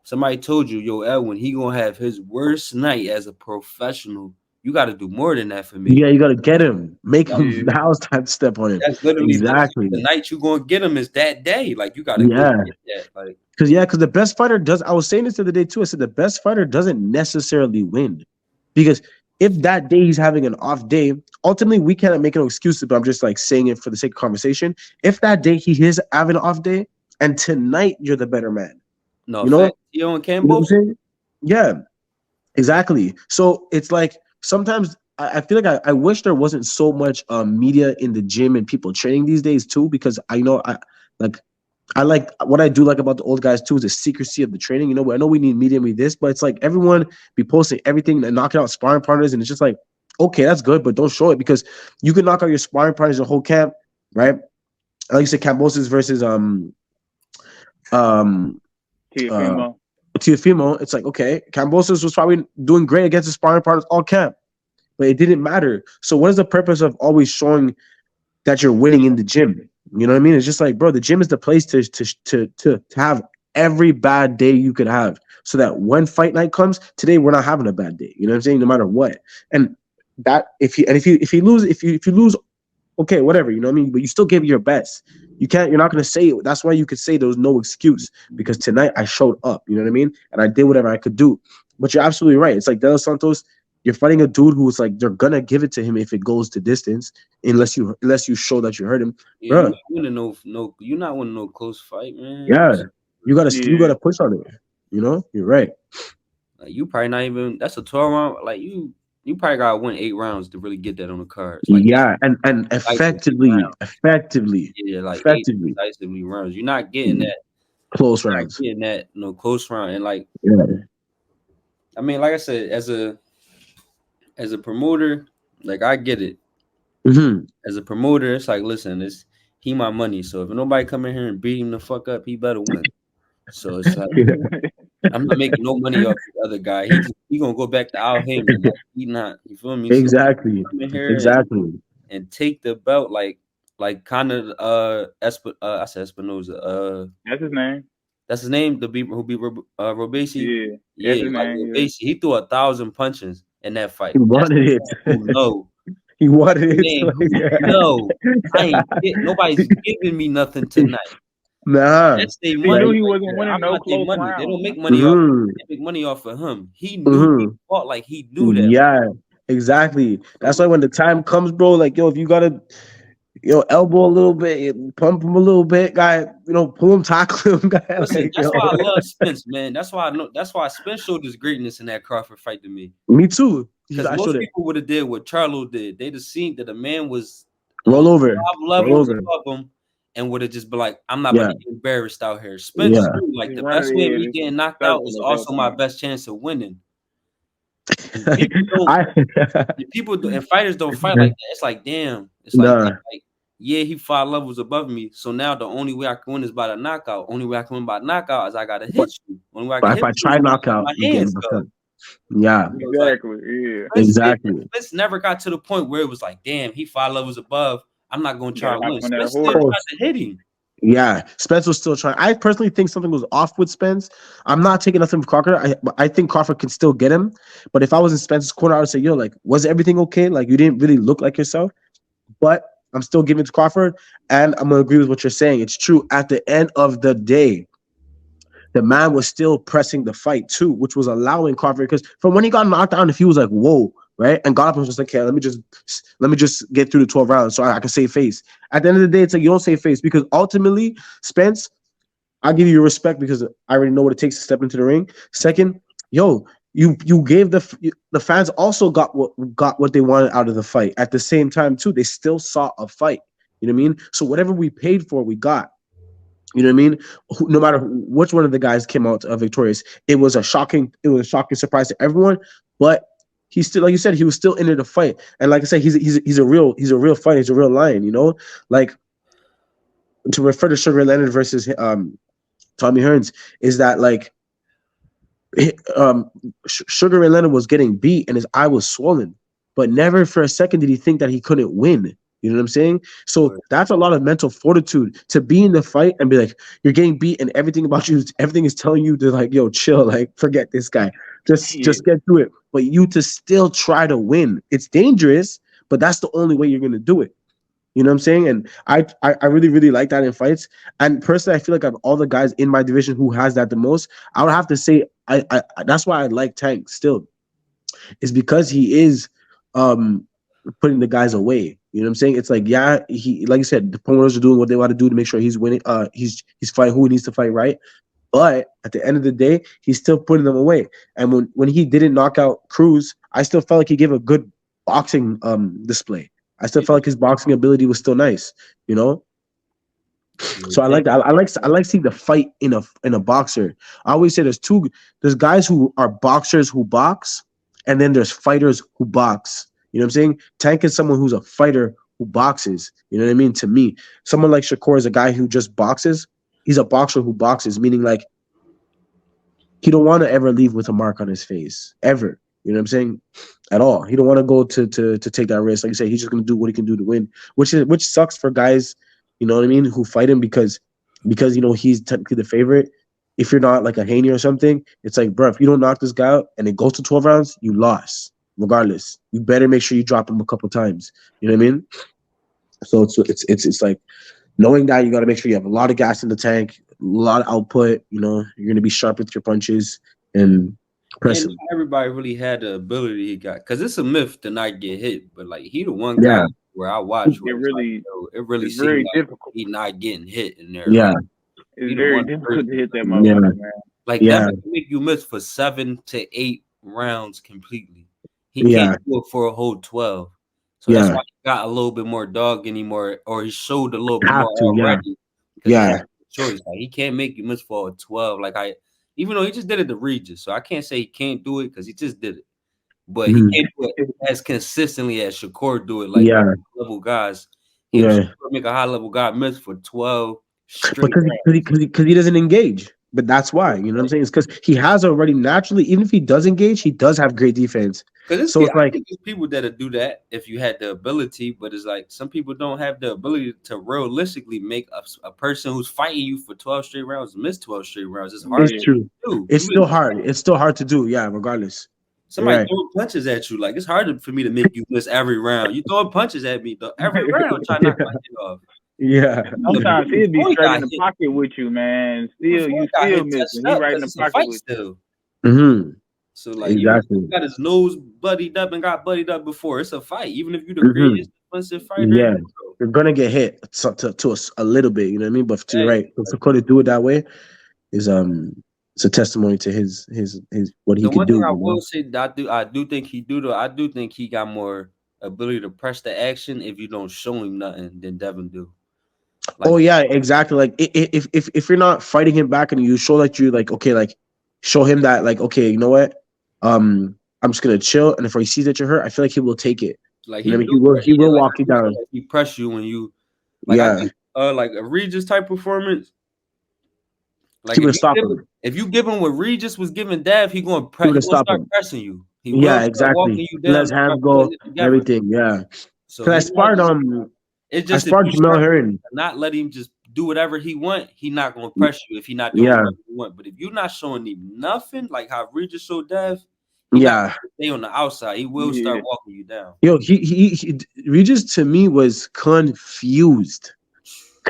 somebody told you, yo, Edwin, he gonna have his worst night as a professional You got to do more than that for me. Yeah, you got to get him, make him. Yeah. Now it's time to step on him. That's literally Exactly. the night you gonna get him is that day. Like you got to go Yeah. get that. Like Because the best fighter does. I was saying this the other day too. I said the best fighter doesn't necessarily win, because if that day he's having an off day, ultimately we cannot make no excuses. But I'm just like saying it for the sake of conversation. If that day he is having an off day, and tonight you're the better man, no you know, fact. You and you know what I'm Campbell. saying? Yeah, exactly. So it's like sometimes I feel like I wish there wasn't so much media in the gym and people training these days too, because I know like I like what I do like about the old guys too is the secrecy of the training. You know, I know we need media, we this, but it's like everyone be posting everything and knocking out sparring partners, and it's just like, okay, that's good, but don't show it, because you can knock out your sparring partners the whole camp, right? Like you said, Cambosis versus um uh Tiafimo. Teofimo. It's like, okay, Cambosis was probably doing great against the sparring partners all camp, but it didn't matter. So what is the purpose of always showing that you're winning in the gym? You know what I mean? It's just like, bro, the gym is the place to have every bad day you could have, so that when fight night comes, today we're not having a bad day. You know what I'm saying? No matter what. And that if you lose, okay, whatever, you know what I mean? But you still gave your best. You're not gonna say it. That's why you could say there was no excuse, because tonight I showed up, you know what I mean? And I did whatever I could do. But you're absolutely right. It's like De Los Santos, you're fighting a dude who's like, they're gonna give it to him if it goes to distance, unless you show that you hurt him. Yeah, you're Bro, not winning you're not winning no close fight, man. yeah. You Yeah. gotta push on it. You know? You're right. Like, you probably not even. That's a 12 round. Like you probably gotta win 8 rounds to really get that on the cards. Like Yeah, and like 8 effectively, rounds. effectively, Yeah, like eight effectively decisively rounds. You're not getting that. close You're not rounds. getting that no close round. And like Yeah. I mean, like I said, as a promoter, like I get it. Hmm. As a promoter, it's like, listen, he my money. So if nobody come in here and beat him the fuck up, he better win. So it's like I'm not making no money off the other guy. He gonna go back to Al Heyman. Like, he not, you feel me? So Exactly. come in here Exactly. and take the belt like kind of I said Espinoza. That's his name. That's his name. The who beat Robesi. Yeah. That's Yeah, his like name. Yeah. Robesi. He threw 1,000 punches in that fight. He That's wanted it. who know. He wanted Man, who it. know? I ain't nobody's giving me nothing tonight. Nah. That's their He money knew Like, he right wasn't there. winning I'm no not their close money. They don't rounds. make money off. mm, They make money off of him. He knew he hmm fought like he knew that. yeah, exactly. That's why when the time comes, bro, like, yo, if you gotta, elbow a little bit, pump him a little bit, guy, pull him, tackle him, guy. Listen, Like, that's why I love Spence, man. That's why I know. That's why Spence showed his greatness in that Crawford fight to me. me too. Because I most showed it. people would have did what Charlo did. They'd have seen that the man was Roll over. 5 levels above him, and would have just been like, "I'm not about Yeah. to get embarrassed out here." Spence Yeah. knew like He's the running best way of the me head. getting knocked out Circle is at that also my point. best chance of winning. And Like, people don't. I And fighters don't fight like that. It's like, damn. It's like, nah. yeah, he 5 levels above me. So now the only way I can win is by the knockout. Only way I can win by knockout is I gotta But hit you. Only way I can if hit I you try is when knockout, my you get hands knocked go. out. Yeah. So it's like Exactly. Yeah. Exactly. Spence never got to the point where it was like, damn, he 5 levels above. I'm not gonna You try gotta to hop win. on that Spence still horse. tried to hit him. Yeah, Spence was still trying. I personally think something was off with Spence. I'm not taking nothing from Crawford. I think Crawford can still get him. But if I was in Spence's corner, I would say, yo, like, was everything okay? Like, you didn't really look like yourself. But I'm still giving it to Crawford. And I'm going to agree with what you're saying. It's true. At the end of the day, the man was still pressing the fight too, which was allowing Crawford, because from when he got knocked down, if he was like, whoa, right, and got up and was just like, okay, let me just get through the 12 rounds so I can save face. At the end of the day, it's like you don't save face, because ultimately, Spence, I'll give you your respect because I already know what it takes to step into the ring. Second, yo, you gave the fans also got what they wanted out of the fight. At the same time, too, they still saw a fight. You know what I mean? So whatever we paid for, we got. You know what I mean? No matter which one of the guys came out victorious, it was a shocking surprise to everyone. But he still, like you said, he was still in it to fight. And like I said, he's a real fighter. He's a real lion. Like, to refer to Sugar Leonard versus Tommy Hearns, is that like Sugar Ray Leonard was getting beat and his eye was swollen, but never for a second did he think that he couldn't win. You know what I'm saying? So that's a lot of mental fortitude to be in the fight and be like, you're getting beat and everything about you, everything is telling you to like, yo, chill, like forget this guy. Yeah. Just get through it. But you to still try to win. It's dangerous, but that's the only way you're gonna do it. You know what I'm saying? And I really, really like that in fights. And personally, I feel like of all the guys in my division who has that the most, I would have to say I that's why I like Tank still. Is because he is putting the guys away. You know what I'm saying? It's like, yeah, he like I said, the promoters are doing what they want to do to make sure he's winning. He's fighting who he needs to fight, right? But at the end of the day, he's still putting them away. And when he didn't knock out Cruz, I still felt like he gave a good boxing display. I still felt like his boxing ability was still nice, you know. So I like that. I like seeing the fight in a boxer. I always say there's guys who are boxers who box, and then there's fighters who box. You know what I'm saying? Tank is someone who's a fighter who boxes. You know what I mean? To me, someone like Shakur is a guy who just boxes. He's a boxer who boxes, meaning like he don't want to ever leave with a mark on his face ever. You know what I'm saying? At all. He don't want to go to take that risk. Like you say, he's just gonna do what he can do to win, which sucks for guys. You know what I mean? Who fight him because he's technically the favorite. If you're not like a Haney or something, it's like, bro, if you don't knock this guy out and it goes to 12 rounds, you lost. Regardless, you better make sure you drop him a couple times. You know what I mean? So it's like knowing that you got to make sure you have a lot of gas in the tank, a lot of output. You know, you're gonna be sharp with your punches and press him. Everybody really had the ability he got, because it's a myth to not get hit, but like he the one Yeah. guy where I watch It really, it really it's seemed very like difficult. he not getting hit in there. Yeah. Like, It's he the very one difficult to hit that person- Yeah. motherfucker, man. Like Yeah. that can make you miss for 7 to 8 rounds completely. He Yeah. can't do it for a whole 12. So that's Yeah. why he got a little bit more dog anymore, or he showed a little bit Have more to, yeah. already. Because he Yeah. has a choice. Like he can't make you miss for a 12. Even though he just did it to Regis, so I can't say he can't do it because he just did it. But he Mhm. can't do it as consistently as Shakur do it. Like Yeah. level guys, Yeah. Shakur make a high level guy miss for 12 straight. Because he doesn't engage. But that's why, you know what I'm saying? It's because he has already naturally, even if he does engage, he does have great defense. Because So it's I like, think there's people that'll do that if you had the ability, but it's like some people don't have the ability to realistically make a person who's fighting you for 12 straight rounds miss 12 straight rounds. It's hard it's to true. do. It's still hard. It's still hard to do. Yeah, regardless. Somebody Right. throwing punches at you. Like it's hard for me to make you miss every round. You throwing punches at me though, every round, try to knock my head off. Yeah. Sometimes he'll be Before he straight got in the hit- pocket with you, man. Still, before you he got still hit, missing. touched He up right in 'cause the it's a pocket fight with you. still. Mm-hmm. So like Exactly. you got his nose buddied up and got buddied up before. It's a fight. Even if you're the Mhm. greatest defensive fighter, Yeah. You're gonna get hit to a little bit, you know what I mean? But to Hey, right, for Dakota to do it that way is it's a testimony to his what he the could one do, thing I you know? will say that I do think he do though. I do think he got more ability to press the action if you don't show him nothing than Devin do. Like Oh yeah, exactly. Like if you're not fighting him back and you show that you like okay, like show him that like okay, you know what? I'm just gonna chill, and if he sees that you're hurt, I feel like he will take it. You know what I mean? He will walk you down. he press you when you I Yeah, think like a Regis type performance. Like he would stop him. if you give him what Regis was giving Dev, He he would gonna stop start him. pressing you. He will Yeah, start exactly. walking you Let down his and hands start go, putting it together. everything. Yeah, So because it's I just if sparred you Jamel start Hearn. not let him just do whatever he want, he not gonna press you if he not doing Yeah, whatever you want. But if you're not showing him nothing, like how Regis showed Dev, he not yeah. gonna stay on the outside. He will start walking you down. Yo, he Regis to me was confused.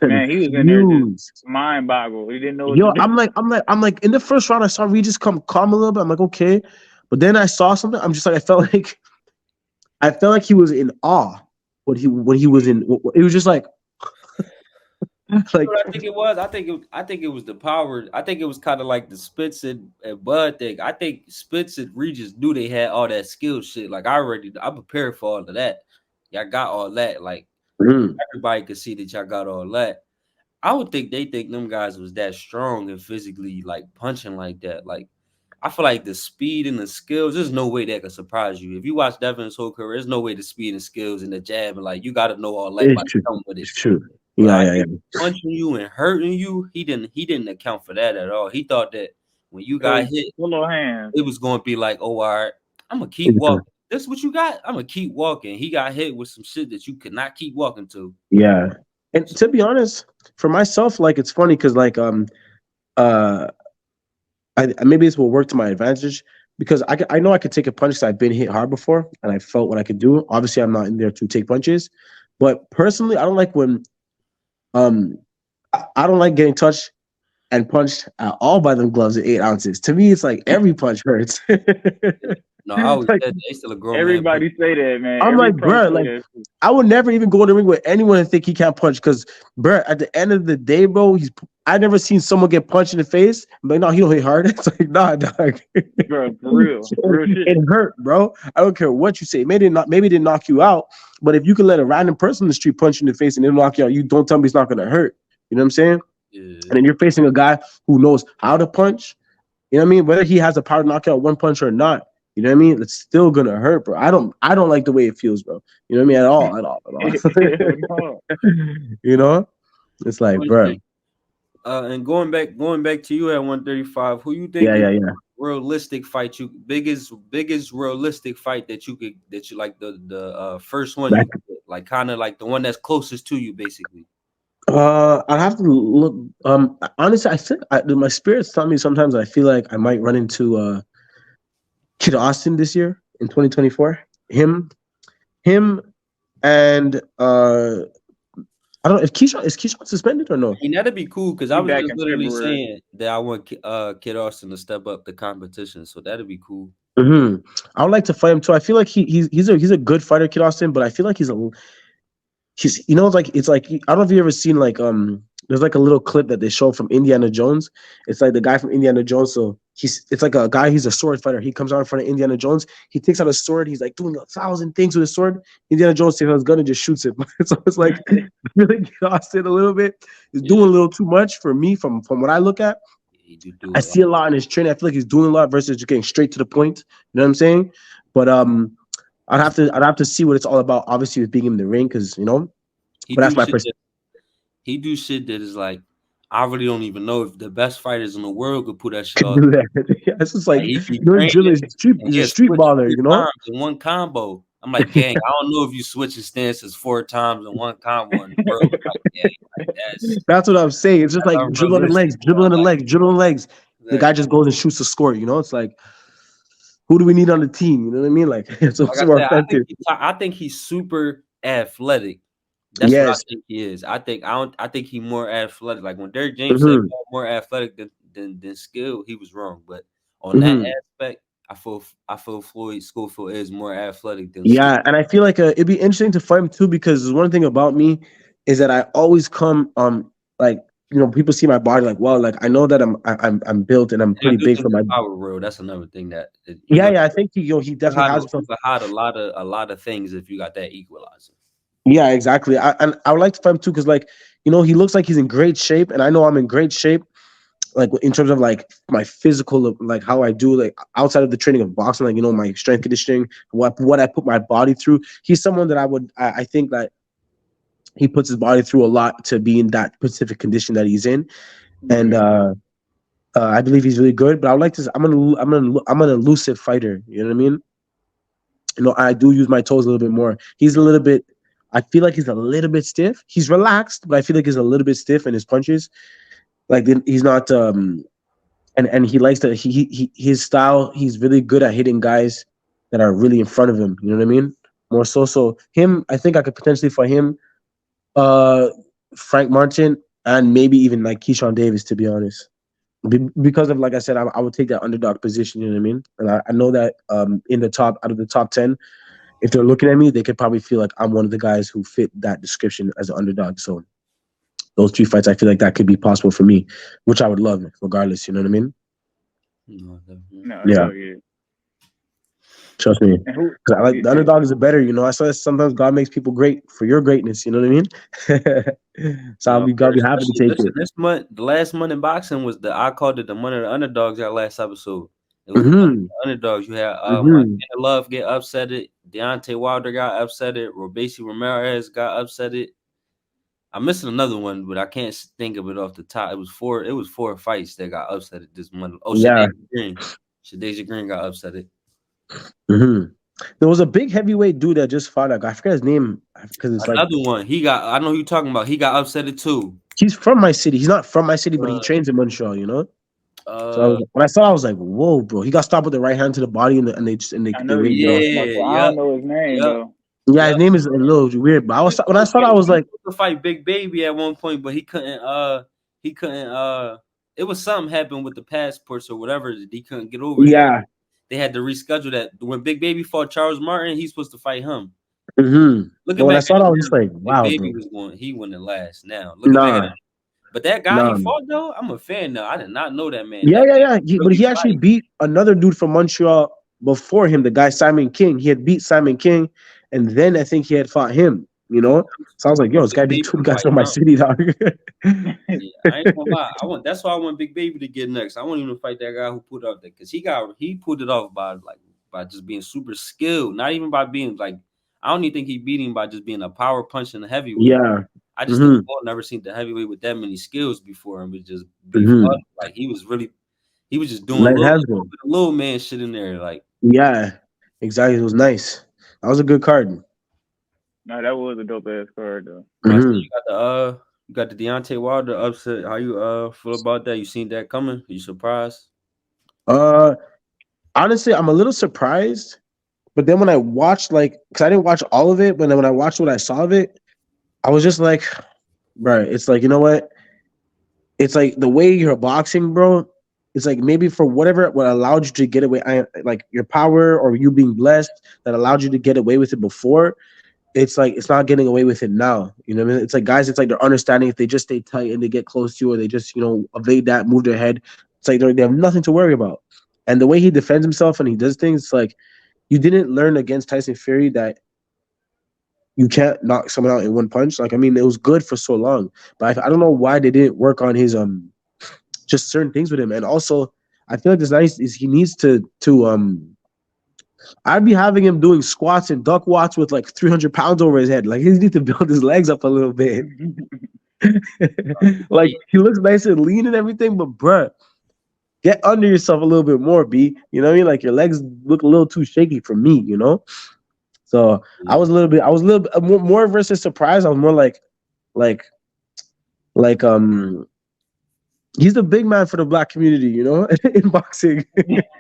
Man, he was in there just Confused. mind boggled. He didn't know what Yo, to do. I'm like in the first round I saw Regis come calm a little bit. I'm like, okay. But then I saw something. I'm just like, I felt like he was in awe when he was in it was just like like What I think it was. I think it was the power. I think it was kind of like the Spitz and Bud thing. I think Spitz and Regis knew they had all that skill shit. Like I prepared for all of that. Y'all got all that. Like everybody could see that y'all got all that. I would think they think them guys was that strong and physically like punching like that. Like I feel like the speed and the skills, there's no way that could surprise you. If you watch Devin's whole career, there's no way the speed and skills and the jab and like you got to know all that by it's true. come with it. It's true. But Yeah, I yeah, yeah. think punching you and hurting you, he didn't account for that at all. He thought that when you got hit, Full of hands. it was going to be like, oh, all right, I'm gonna keep walking. this is what you got. I'm gonna keep walking. He got hit with some shit that you could not keep walking to. Yeah. And to be honest, for myself, like it's funny because uh maybe this will work to my advantage because I know I could take a punch because I've been hit hard before and I felt what I could do. Obviously, I'm not in there to take punches, but personally, I don't like when um I don't like getting touched and punched at all by them gloves at 8 ounces. To me, it's like every punch hurts. No, I always Like, said they still a grown man. Everybody say that, man. I'm Every like, pro bro, say like that. I would never even go in the ring with anyone and think he can't punch because, bro, at the end of the day, bro, I never seen someone get punched in the face. I'm like, no, he don't hit hard. It's like, nah, dog. Bro, for real shit. It hurt, bro. I don't care what you say. Maybe it didn't knock you out, but if you can let a random person in the street punch you in the face and it'll knock you out, you don't tell me it's not gonna hurt. You know what I'm saying? Yeah. And then you're facing a guy who knows how to punch. You know what I mean? Whether he has the power to knock out one punch or not, you know what I mean? It's still gonna hurt, bro. I don't like the way it feels, bro. You know what I mean? At all. You know? It's like, bro. And going back to you at 135, who you think Yeah. realistic fight biggest realistic fight that you like the first one you did, like kind of like the one that's closest to you basically. I'd have to look. Honestly, I think my spirits tell me sometimes I feel like I might run into Kid Austin this year in 2024. Him, and I don't know if Keyshawn suspended or no. I mean, that'd be cool because I was back just in literally February. saying that I want Kid Austin to step up the competition, so that'd be cool. Mm-hmm. I would like to fight him too. I feel like he's a good fighter, Kid Austin, but I feel like he's you know, like it's like I don't know if you ever seen like there's like a little clip that they show from Indiana Jones. It's like the guy from Indiana Jones. So it's like a guy, he's a sword fighter. He comes out in front of Indiana Jones. He takes out a sword. He's like doing 1,000 things with his sword. Indiana Jones takes out his gun and just shoots him. So it's like really Kid Austin a little bit. He's doing a little too much for me from what I look at. I see a lot in his training. I feel like he's doing a lot versus just getting straight to the point. You know what I'm saying? But I'd have to see what it's all about. Obviously, with being in the ring, because you know. But that's my perspective. He do shit that is like I really don't even know if the best fighters in the world could put that shit off. Yeah, it's just like he be he's a street baller, you know. In one combo, I'm like, gang, I don't know if you switching stances 4 times in one combo in the world. Like, that's what I'm saying. It's just like dribbling the legs. The guy just goes and shoots the score. You know, it's like, who do we need on the team? You know what I mean? Like, it's more offensive. I think he's super athletic. That's what I think he is. I think he's more athletic. Like when Derrick James said more athletic than skill, he was wrong. But on that aspect, I feel Floyd Schofield is more athletic than skill. And I feel like it'd be interesting to fight him too, because one thing about me is that I always come like, you know, people see my body like, well, like I know that I'm built and I'm pretty big for my power world. That's another thing that I think he definitely has hide a lot of things if you got that equalizer. Yeah, exactly. And I would like to fight him too, because like, you know, he looks like he's in great shape, and I know I'm in great shape, like in terms of like my physical, like how I do, like outside of the training of boxing, like, you know, my strength conditioning, what I put my body through. He's someone that I think that he puts his body through a lot to be in that specific condition that he's in, and I believe he's really good. But I would like to. I'm an elusive fighter. You know what I mean? You know, I do use my toes a little bit more. He's a little bit. I feel like he's a little bit stiff. He's relaxed, but I feel like he's a little bit stiff in his punches. Like he's not and he likes to his style, he's really good at hitting guys that are really in front of him. You know what I mean? More so him, I think I could potentially fight him, Frank Martin, and maybe even like Keyshawn Davis, to be honest. Because of, like I said, I would take that underdog position, you know what I mean? And I know that out of the top 10, if they're looking at me, they could probably feel like I'm one of the guys who fit that description as an underdog. So those 3 fights, I feel like that could be possible for me, which I would love regardless. You know what I mean? No, yeah. Trust me. I like the underdog is better. You know, I saw sometimes God makes people great for your greatness. You know what I mean? So I'll be happy to take it. This month, the last month in boxing was I called it the month of the underdogs. Our last episode. It was the underdogs. You had Love get upset. Deontay Wilder got upset. Robeisy Ramirez got upset. I'm missing another one, but I can't think of it off the top. It was 4 fights that got upset this month. Oh, Shadasia Green. Shadasia Green got upset. There was a big heavyweight dude that just fought that guy. I forget his name because it's like Another one. He got. I know who you talking about. He got upset too. he's from my city. He's not from my city, but he Uh, trains in Montreal. You know. So uh, when I saw, it, I was like, "Whoa, bro!" He got stopped with the right hand to the body, I they know who waved you're it off. talking about. yeah, So I yep, don't know his name yep, though. Yeah, his yep. name is a little weird, but He was when I supposed saw that, I was like, to fight Big Baby at one point, but he couldn't. He couldn't. It was something happened with the passports or whatever that he couldn't get over there. "Yeah, They had to reschedule that. When Big Baby fought Charles Martin, he's supposed to fight him. mm-hmm." But Looking when I back saw at that, I it was just now, like, Big "Wow, Baby bro, was going. He wouldn't last. Now looking back at it, nah, but that guy he nah." fought though, I'm a fan now. I did not know that man. Yeah, That yeah, man yeah. But really he actually fight. beat another dude from Montreal before him, the guy Simon King. He had beat Simon King, and then I think he had fought him. You know, so I was like, "Yo, Want this Big guy beat Baby two to guys fight from my him. city, dog." Yeah, I ain't gonna lie. I want that's why I want Big Baby to get next. I want him to fight that guy who put up there because he pulled it off by just being super skilled, not even by being like I don't even think he beat him by just being a power punch in the heavyweight. Yeah. I just think Mm-hmm. Paul never seen the heavyweight with that many skills before and would just beef up. Mm-hmm. Like he was just doing Let hands go. little man shit in there. Like Yeah, exactly. It was nice. That was a good card. No, that was a dope ass card though. I see Mm-hmm. you got the Deontay Wilder upset. How you feel about that? You seen that coming? You surprised? Uh, Honestly, I'm a little surprised. But then when I watched, like, because I didn't watch all of it, but then when I watched what I saw of it, I was just like, right. It's like, you know what? It's like the way you're boxing, bro. It's like maybe for whatever what allowed you to get away, like your power or you being blessed that allowed you to get away with it before. It's like it's not getting away with it now. You know what I mean? It's like guys, it's like they're understanding if they just stay tight and they get close to you or they just, evade that, move their head. It's like they have nothing to worry about. And the way he defends himself and he does things, it's like you didn't learn against Tyson Fury that you can't knock someone out in one punch. Like, I mean, it was good for so long, but I don't know why they didn't work on his just certain things with him. And also, I feel like this nice is he needs to. I'd be having him doing squats and duck watts with like 300 pounds over his head. Like he needs to build his legs up a little bit. Like he looks nice and lean and everything, but bruh, get under yourself a little bit more, B. You know what I mean? Like your legs look a little too shaky for me, you know? So I was a little bit more versus surprised. I was more like, like, he's the big man for the black community, you know, in boxing.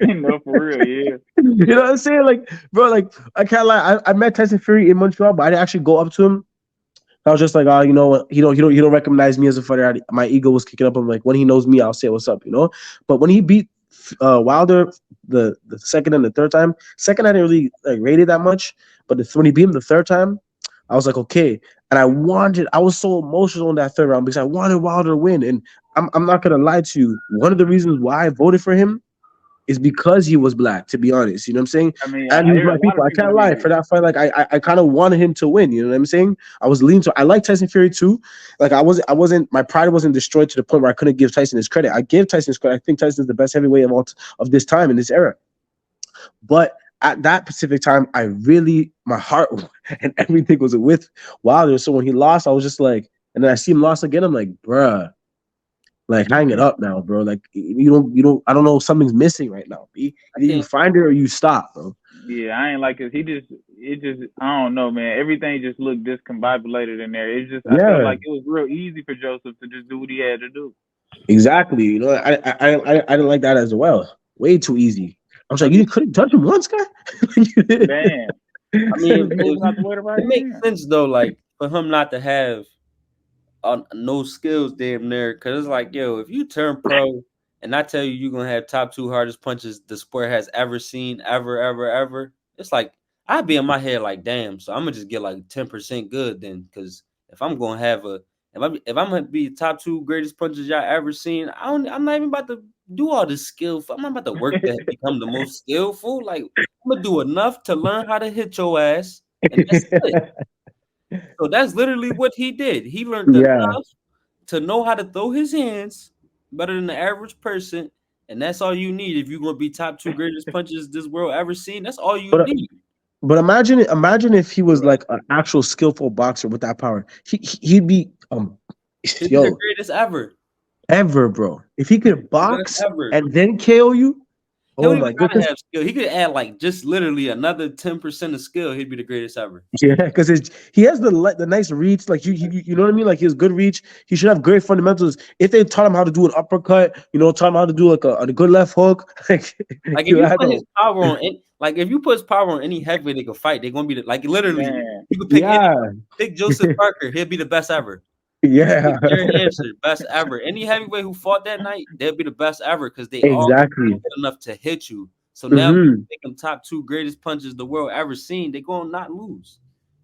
No, for real, yeah. You know what I'm saying? Like, bro, like, I can't lie. I met Tyson Fury in Montreal, but I didn't actually go up to him. I was just like, oh, you know what? He don't recognize me as a fighter. My ego was kicking up. I'm like, when he knows me, I'll say what's up, you know. But when he beat Wilder the second and the third time, second I didn't really like rate it that much, but when he beat him the third time, I was like, okay. And I was so emotional in that third round because I wanted Wilder to win. And I'm not gonna lie to you. One of the reasons why I voted for him is because he was black, to be honest. You know what I'm saying? I mean, And he was a my lot people. of I people can't lie. did. For that fight, like I kind of wanted him to win. You know what I'm saying? I was leaning to I like Tyson Fury too. Like I wasn't my pride wasn't destroyed to the point where I couldn't give Tyson his credit. I give Tyson his credit. I think Tyson is the best heavyweight of this time in this era. But at that specific time, I really my heart and everything was with Wilder. So when he lost, I was just like, and then I see him lost again. I'm like, bruh, like hang it up now, bro. Like you don't. I don't know. Something's missing right now. B. I Either you think find it or you stop, bro. Yeah, I ain't like it. It just, I don't know, man. Everything just looked discombobulated in there. It just, I felt Yeah, like it was real easy for Joseph to just do what he had to do. exactly. You know, I didn't like that as well. Way too easy. I was I like, mean you couldn't touch him once, guy. Man, I he mean was moving out the way the right it makes hand. sense though, like for him not to have no skills damn near because it's like yo if you turn pro and I tell you you're gonna have top two hardest punches the sport has ever seen ever it's like I'd be in my head like damn so I'm gonna just get like 10% good then because if I'm gonna have a if I'm gonna be top two greatest punches y'all ever seen I'm not even about to do all this skill I'm not about to work to become the most skillful like I'm gonna do enough to learn how to hit your ass and that's it so that's literally what he did. He learned Yeah, enough to know how to throw his hands better than the average person, and that's all you need if you're gonna be top two greatest punches this world ever seen. That's all you but need. but imagine if he was Right. like an actual skillful boxer with that power. He'd be He'll be the yo greatest ever, ever, bro. If he could the best box ever. and then KO you, He don't Oh even my gotta goodness. have skill. He could add like just literally another 10% of skill. He'd be the greatest ever. Yeah, because he has the nice reach. Like you know what I mean. Like he has good reach. He should have great fundamentals. If they taught him how to do an uppercut, taught him how to do like a good left hook, like Like if you you had put his no. power on, like if you put his power on any heavyweight they could fight, they're gonna be like literally. Man, You could pick any, Yeah, pick Joseph Parker. He'll be the best ever. You could pick yeah, Jared Hanson, best ever. Any heavyweight who fought that night, they'll be the best ever because they all exactly. good enough to hit you. So now if you Hmm. make them top 2 greatest punches the world ever seen, they're gonna not lose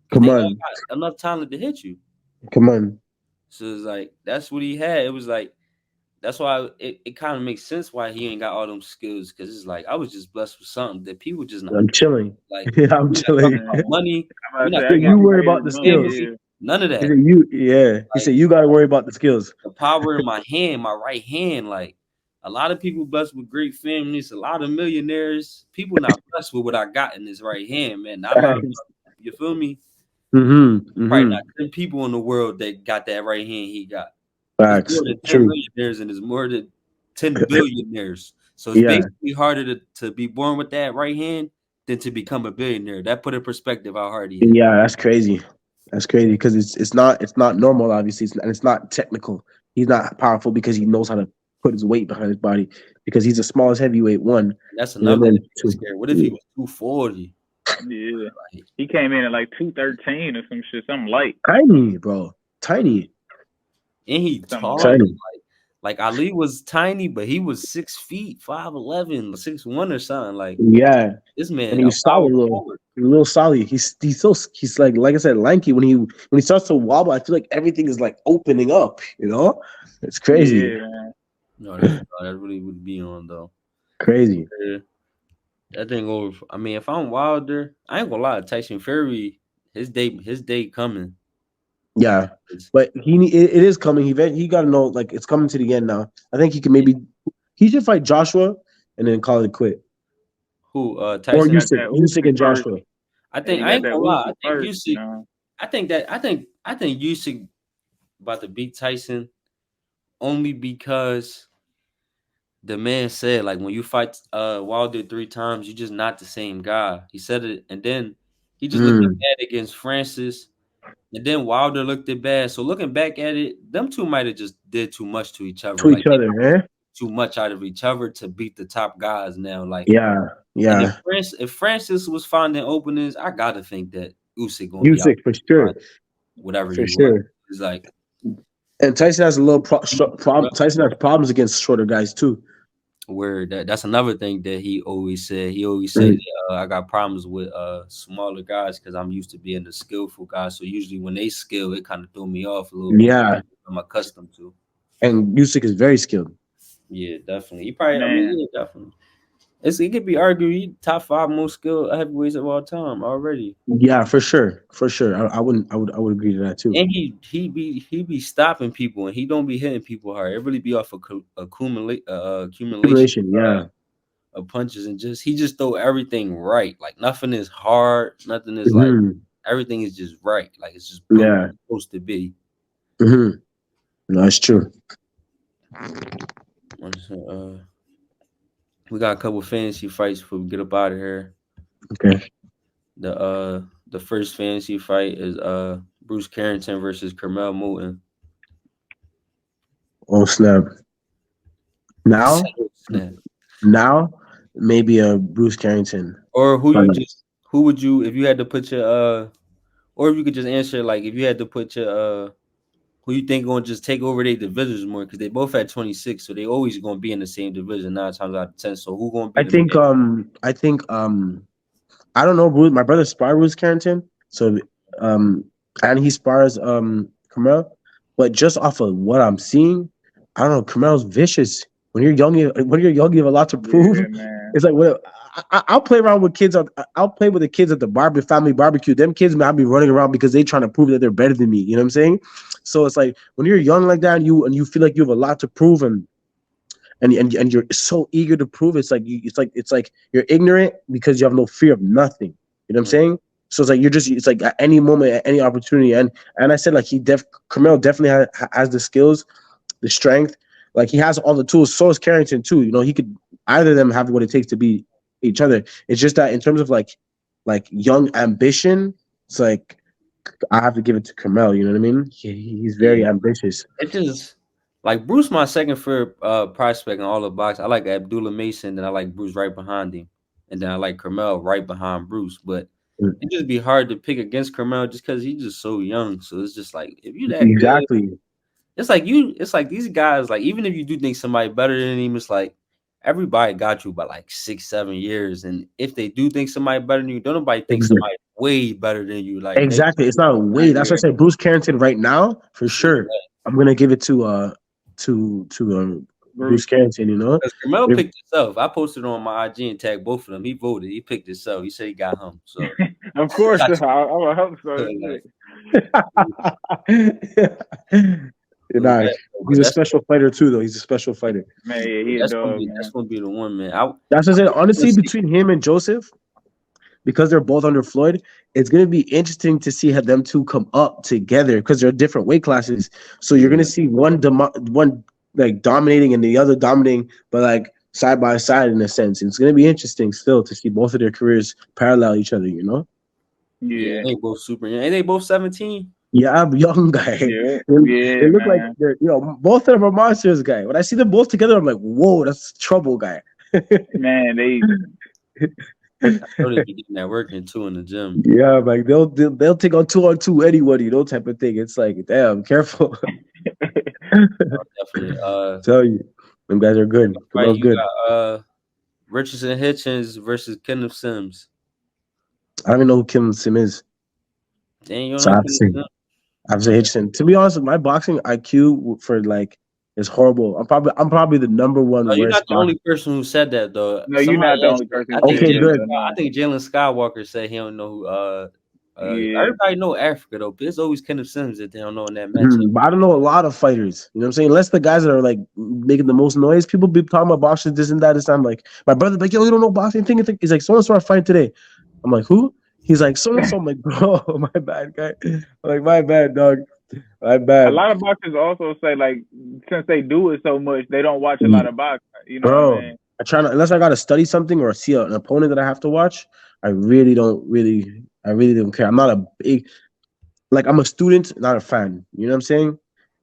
because Come they all on, got enough talent to hit you. come on. So it's like that's what he had. It was like that's why it kind of makes sense why he ain't got all them skills because it's like I was just blessed with something that people just not I'm chilling. like. Yeah, I'm We're not talking chilling. about man. money. I'm about We're to not say, I So talking guess about you you worry made about his the money. skills. Yeah. family. None of He that. said He said Like you gotta worry about the skills. the power in my hand, my right hand. Like a lot of people blessed with great families, a lot of millionaires. People not blessed with what I got in this right hand, man. Not a lot of Facts. you feel me? Probably Mm-hmm. not 10 people in the world that got that right hand he got. It's more Facts. than 10 True. millionaires and it's more than 10 billionaires. So it's Yeah. basically harder to be born with that right hand than to become a billionaire. That put in perspective how hard he is. Yeah, that's crazy. That's crazy because it's not normal. Obviously, and it's not technical. He's not powerful because he knows how to put his weight behind his body. Because he's the smallest heavyweight one, And that's and another thing then that makes me two. scared. What if he was 240? Yeah. Like, He came in at like 213 or some shit, something light. Tiny, bro. Tiny, and he Something tall. light. tiny. Like Ali was tiny, but he was 6 feet, 5'11", 6'1" or something. Like Yeah, this and man, a he's power solid, forward. a little solid. He's like I said, lanky. When he starts to wobble, I feel like everything is like opening up. It's crazy, Yeah, man. No, that really would be on though. crazy. Yeah, that thing over. I mean, if I'm Wilder, I ain't gonna lie. Tyson Fury, his day coming. Yeah, but it is coming. He got to know like it's coming to the end now. I think he should fight Joshua and then call it quit. Who? Or He Tyson. got Usyk, that Usyk Usyk and first. Joshua. I Yeah, think he I got ain't that gonna lie. Usyk first, you know. I think Usyk about to beat Tyson only because the man said like when you fight Wilder 3 times, you're just not the same guy. He said it, and then he just looked Mm. bad against Francis, and then Wilder looked it bad. So looking back at it, them two might have just did too much to each other. To Like each they other, eh? too much out of each other to beat the top guys now. Like, Yeah, and yeah. if Francis was finding openings, I gotta think that Usyk gonna be out Usyk for sure, whatever for he wants. sure. It's like And Tyson has a little problem. Tyson has problems against shorter guys too. where that's another thing that he always said. He always said, Mhm. I got problems with smaller guys because I'm used to being the skillful guy. So usually when they skill, it kind of threw me off a little bit. Yeah, I'm accustomed to. and Usyk is very skilled. Yeah, definitely. He probably. I mean, Man, yeah, definitely. It could be argued he top 5 most skilled heavyweights of all time already. Yeah, for sure, for sure. I would agree to that too. And he be stopping people and he don't be hitting people hard. It really be off of accumulation Simulation, yeah. of punches and he just throw everything right. Like nothing is hard, nothing is like Hmm. everything is just right. Like it's just boom, Yeah. it's supposed to be. Hmm. No, it's true. We got a couple fantasy fights before we get up out of here. Okay. The first fantasy fight is Bruce Carrington versus Carmel Moulton. Oh snap! Now, Snap. now maybe a Bruce Carrington. Or who would you if you had to put your or if you could just answer like if you had to put your who you think gonna just take over their divisions more because they both at 26, so they always gonna be in the same division 9 times out of 10. So who gonna be I the think man? I don't know. My brother spars Bruce Carrington, so and he spars Carmel, but just off of what I'm seeing, I don't know. Carmel's vicious. When you're young, you have a lot to prove. yeah, man. It's like I'll play around with kids. I'll play with the kids at the family barbecue. Them kids, man, I'll be running around because they trying to prove that they're better than me. You know what I'm saying? So it's like when you're young like that, and you feel like you have a lot to prove, and you're so eager to prove. It's like you're ignorant because you have no fear of nothing. You know what I'm saying? So it's like it's like at any moment, at any opportunity, and I said like Carmel definitely has the skills, the strength. Like he has all the tools. So is Carrington too. He could either of them have what it takes to be each other. It's just that in terms of like young ambition, it's like I have to give it to Carmel. You know what I mean? He's very Yeah, ambitious. it just like Bruce, my second favorite prospect in all the box. I like Abdullah Mason, then I like Bruce right behind him, and then I like Carmel right behind Bruce. But it just be hard to pick against Carmel just because he's just so young. So it's just like if you that good, Exactly. it's like you. It's like these guys. Like even if you do think somebody better than him, it's like everybody got you by like 6, 7 years. And if they do think somebody better than you, don't nobody think Exactly. somebody way better than you. Like they Exactly. It's not a way. That's why I Yeah. said Bruce Carrington right now for yeah. sure. I'm gonna give it to Bruce Bruce. Carrington. You know, Because Carmelo if, picked himself. I posted on my IG and tagged both of them. He voted. He picked himself. He said he got him. So Of course, got I would hope so. you. Shit. you So know, yeah, he's but a special fighter too, though. He's a special fighter. Man, yeah, he a dog, that's man. gonna be the one, man. I That's what I said. Honestly, let's see. between him and Joseph, because they're both under Floyd, it's gonna be interesting to see how them two come up together because they're different weight classes. So you're gonna Yeah, see one like dominating and the other dominating, but like side by side in a sense. It's gonna be interesting still to see both of their careers parallel each other. You know? yeah. Yeah, They both super young. Ain't they both 17? Yeah, I'm a young guy. yeah, They, yeah, they look like man. they're both of them are monsters, guy. When I see them both together, I'm like, whoa, that's trouble, guy. Man, they I know they be getting that working too in the gym. Yeah, like they'll take on two anybody, no type of thing. It's like, damn, careful. Definitely. Tell you, them guys are good. Right, Camel's you good. got Richardson Hitchens versus Kenneth Sims. I don't even know who Kim Sim is, Dang, you don't so I know have to Kenneth say, Sims? I have to say Hitchison. To be honest, my boxing IQ for like is horrible. I'm probably the number No, one you're not worst the boxer. only person who said that though. no, you're Somebody not the else. only person I who think said Okay, that. Jalen. good. So I no. think Jalen Skywalker said he don't know who. Yeah, Everybody know Africa though. But it's always Kenneth Sims that they don't know in that matchup. But I don't know a lot of fighters. You know what I'm saying? Unless the guys that are like making the most noise, people be talking about boxing, this and that. This time, like my brother's like, yo, you don't know boxing thing. He's like, someone started fighting today. I'm like, who? He's like, so and so. I'm like, bro, my bad, guy. I'm like, my bad, dog. My a bad, lot of boxers also say like since they do it so much, they don't watch a lot of boxing. You know what I bro. mean? I try not unless I gotta study something or see an opponent that I have to watch. I really don't care. I'm not a big like I'm a student, not a fan. You know what I'm saying?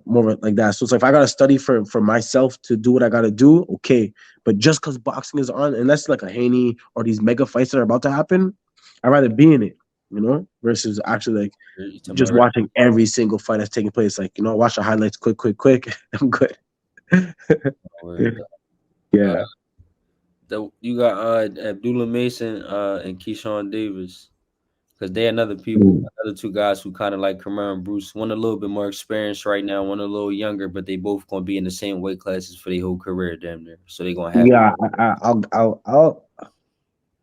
More of like that. So it's like if I gotta study for myself to do what I gotta do, okay. But just because boxing is on, unless like a Haney or these mega fights that are about to happen, I'd rather be in it, versus actually like You talking just about watching every single fight that's taking place. Like, watch the highlights quick, quick, quick. I'm good. word. Yeah. You got Abdullah Mason and Keyshawn Davis because they're another two guys who kind of like Kamara and Bruce. One a little bit more experienced right now, one a little younger, but they both gonna be in the same weight classes for their whole career, damn near. So they gonna have. Yeah,